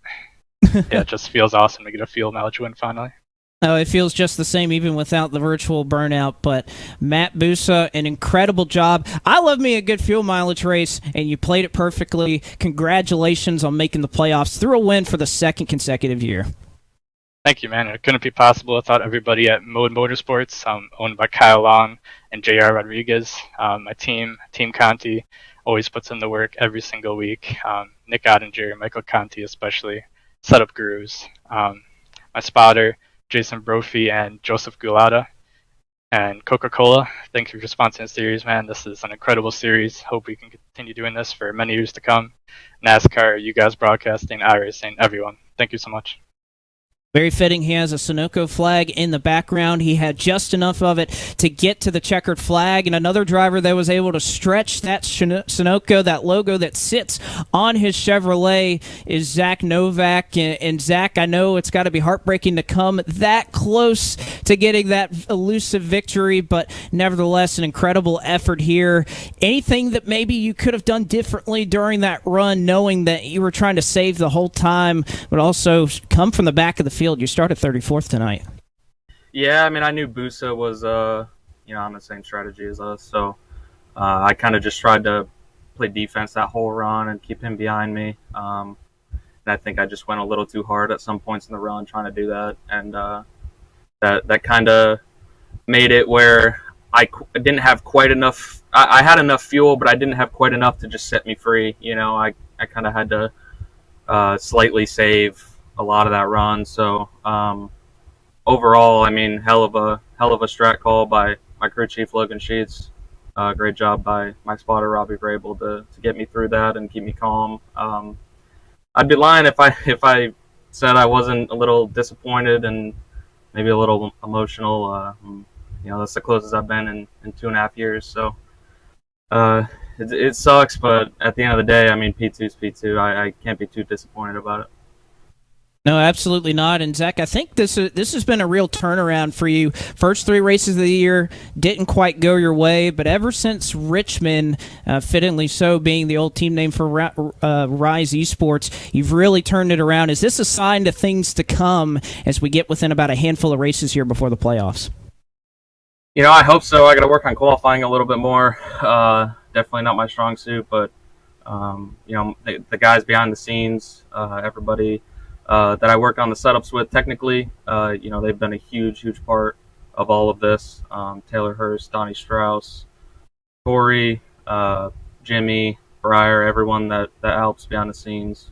yeah, it just feels awesome to get a fuel mileage win finally. Oh, it feels just the same even without the virtual burnout. But Matt Busa, an incredible job. I love me a good fuel mileage race, and you played it perfectly. Congratulations on making the playoffs through a win for the 2nd consecutive year. Thank you, man. It couldn't be possible without everybody at Mode Motorsports, owned by Kyle Long and JR Rodriguez. My team Conti, always puts in the work every single week. Nick Ottinger, Michael Conti especially, setup gurus. My spotter, Jason Brophy and Joseph Gulata, and Coca-Cola. Thank you for sponsoring the series, man. This is an incredible series. Hope we can continue doing this for many years to come. NASCAR, you guys broadcasting, iRacing, everyone. Thank you so much. Very fitting. He has a Sunoco flag in the background. He had just enough of it to get to the checkered flag. And another driver that was able to stretch that Sunoco, that logo that sits on his Chevrolet, is Zach Novak. And Zach, I know it's got to be heartbreaking to come that close to getting that elusive victory, but nevertheless, an incredible effort here. Anything that maybe you could have done differently during that run, knowing that you were trying to save the whole time, but also come from the back of the field? You started 34th tonight. Yeah, I mean, I knew Busa was, on the same strategy as us, so I kind of just tried to play defense that whole run and keep him behind me. And I think I just went a little too hard at some points in the run trying to do that, and that kind of made it where I didn't have quite enough. I had enough fuel, but I didn't have quite enough to just set me free. I kind of had to slightly save a lot of that run. So overall, I mean, hell of a strat call by my crew chief Logan Sheets. Great job by my spotter Robbie Vrabel to get me through that and keep me calm. I'd be lying if I said I wasn't a little disappointed and maybe a little emotional. That's the closest I've been in 2.5 years. So it sucks, but at the end of the day, I mean, P2's P2. I can't be too disappointed about it. No, absolutely not. And Zach, I think this has been a real turnaround for you. First 3 races of the year didn't quite go your way, but ever since Richmond, fittingly so, being the old team name for Rise Esports, you've really turned it around. Is this a sign to things to come as we get within about a handful of races here before the playoffs? I hope so. I got to work on qualifying a little bit more. Definitely not my strong suit, but the guys behind the scenes, everybody that I work on the setups with technically, they've been a huge part of all of this. Taylor Hurst, Donnie Strauss, Corey, Jimmy, Breyer, everyone that helps behind the scenes.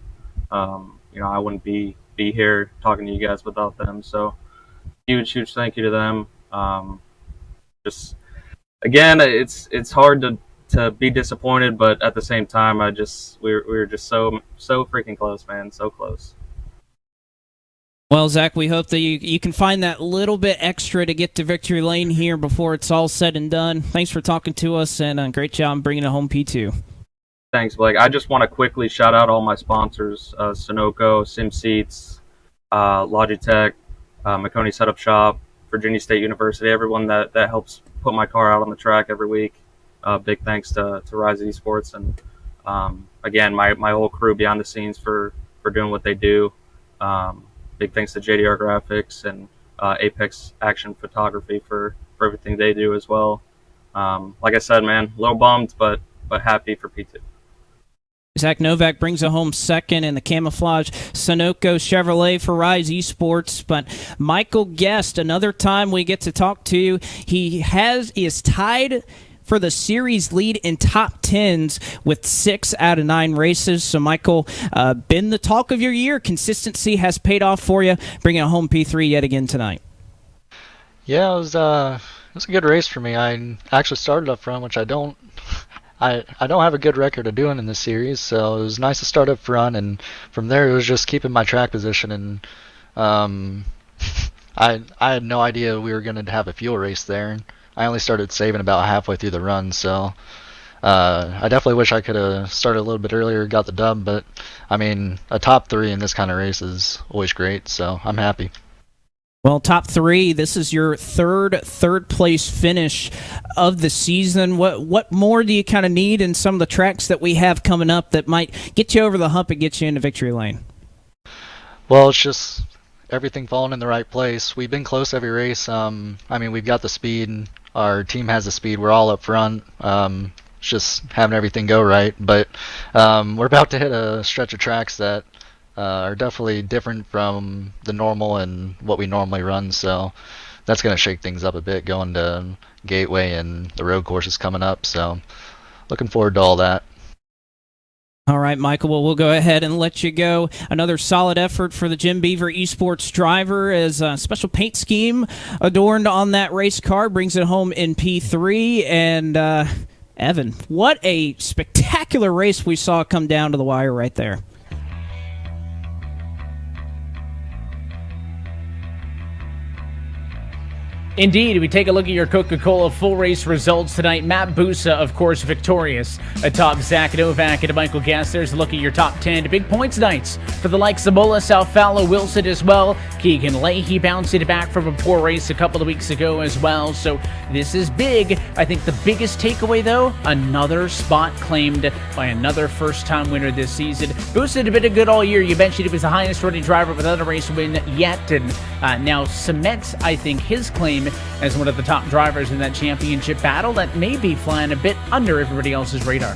I wouldn't be here talking to you guys without them. So huge thank you to them. Just again, it's hard to be disappointed, but at the same time, we were just so freaking close, man, so close. Well, Zach, we hope that you can find that little bit extra to get to victory lane here before it's all said and done. Thanks for talking to us, and great job bringing it home P2. Thanks, Blake. I just want to quickly shout out all my sponsors, Sunoco, SimSeats, Logitech, Maconi Setup Shop, Virginia State University, everyone that helps put my car out on the track every week. Big thanks to Rise Esports, and again, my whole crew behind the scenes for doing what they do. Big thanks to JDR Graphics and Apex Action Photography for everything they do as well. Like I said, man, a little bummed, but happy for P2. Zach Novak brings it home second in the camouflage Sunoco Chevrolet for Rise Esports. But Michael Guest, another time we get to talk to you. He is tied for the series lead in top 10s with 6 out of 9 races. So, Michael, been the talk of your year. Consistency has paid off for you, bringing it home P3 yet again tonight. Yeah, it was a good race for me. I actually started up front, which I don't have a good record of doing in this series, so it was nice to start up front, and from there it was just keeping my track position. And I had no idea we were going to have a fuel race there. I only started saving about halfway through the run, so I definitely wish I could have started a little bit earlier, got the dub, but I mean, a top 3 in this kind of race is always great, so I'm happy. Well, top 3, this is your third place finish of the season. What more do you kind of need in some of the tracks that we have coming up that might get you over the hump and get you into victory lane? Well, it's just everything falling in the right place. We've been close every race. We've got the speed. Our team has the speed. We're all up front. It's just having everything go right. But we're about to hit a stretch of tracks that are definitely different from the normal and what we normally run. So that's going to shake things up a bit going to Gateway and the road courses coming up. So looking forward to all that. All right, Michael, well, we'll go ahead and let you go. Another solid effort for the Jim Beaver Esports driver as a special paint scheme adorned on that race car brings it home in P3. And, Evan, what a spectacular race we saw come down to the wire right there. Indeed, we take a look at your Coca-Cola full race results tonight. Matt Busa, of course, victorious atop Zach Novak and Michael Guest. There's a look at your top 10. Big points nights for the likes of Mola, Salfalo, Wilson as well. Keegan Leahy bounced it back from a poor race a couple of weeks ago as well. So this is big. I think the biggest takeaway, though, another spot claimed by another first-time winner this season. Busa had been good all year. You mentioned he was the highest rated driver without a race win yet, and now cements, I think, his claim as one of the top drivers in that championship battle that may be flying a bit under everybody else's radar.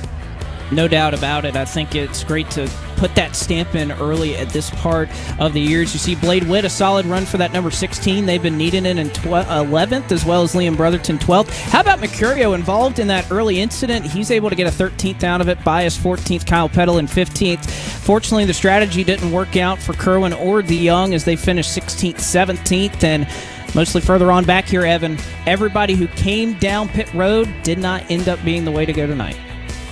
No doubt about it. I think it's great to put that stamp in early at this part of the years. You see Blade Witt, a solid run for that number 16. They've been needing it in 11th, as well as Liam Brotherton 12th. How about Mercurio involved in that early incident? He's able to get a 13th out of it. Bias 14th, Kyle Peddle in 15th. Fortunately, the strategy didn't work out for Kerwin or DeYoung as they finished 16th, 17th, and mostly further on back here, Evan, everybody who came down pit road did not end up being the way to go tonight.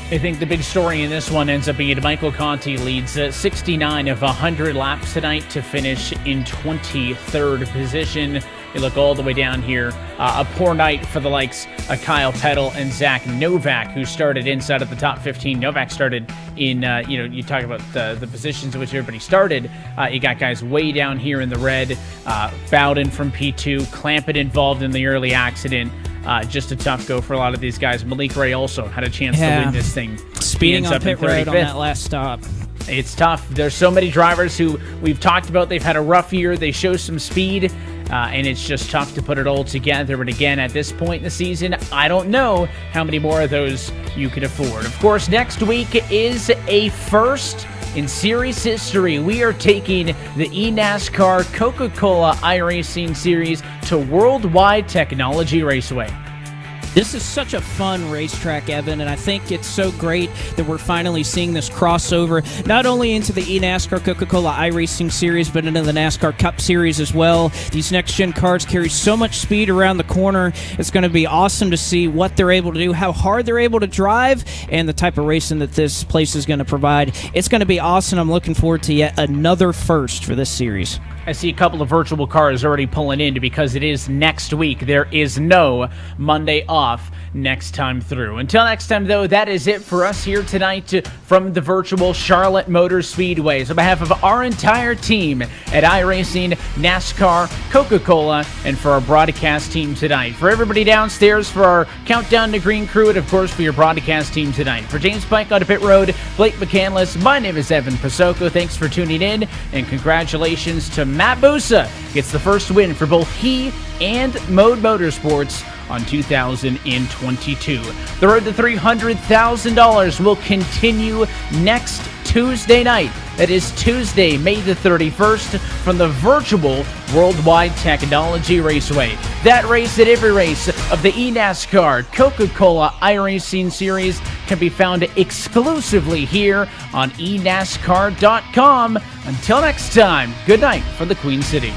I think the big story in this one ends up being Michael Conti leads 69 of 100 laps tonight to finish in 23rd position. You look all the way down here. A poor night for the likes of Kyle Peddle and Zach Novak, who started inside of the top 15. Novak started in, you talk about the positions in which everybody started. You got guys way down here in the red. Bowden from P2, Clampett involved in the early accident. Just a tough go for a lot of these guys. Malik Ray also had a chance to win this thing. Speeding on pit road on that last stop. It's tough. There's so many drivers who we've talked about. They've had a rough year. They show some speed, and it's just tough to put it all together. But again, at this point in the season, I don't know how many more of those you can afford. Of course, next week is a first in series history. We are taking the eNASCAR Coca-Cola iRacing Series to Worldwide Technology Raceway. This is such a fun racetrack, Evan, and I think it's so great that we're finally seeing this crossover, not only into the eNASCAR Coca-Cola iRacing Series, but into the NASCAR Cup Series as well. These next-gen cars carry so much speed around the corner. It's going to be awesome to see what they're able to do, how hard they're able to drive, and the type of racing that this place is going to provide. It's going to be awesome. I'm looking forward to yet another first for this series. I see a couple of virtual cars already pulling in because it is next week. There is no Monday off next time through. Until next time, though, that is it for us here tonight from the virtual Charlotte Motor Speedway. So on behalf of our entire team at iRacing, NASCAR, Coca-Cola, and for our broadcast team tonight. For everybody downstairs, for our Countdown to Green crew, and of course for your broadcast team tonight. For James Pike on the pit road, Blake McCandless, my name is Evan Pasoko. Thanks for tuning in, and congratulations to Matt Busa. Gets the first win for both he and Mode Motorsports on 2022. The road to $300,000 will continue next Tuesday night. That is Tuesday, May the 31st, from the virtual Worldwide Technology Raceway. That race at every race of the eNASCAR Coca-Cola iRacing Series can be found exclusively here on eNASCAR.com. Until next time, good night from the Queen City.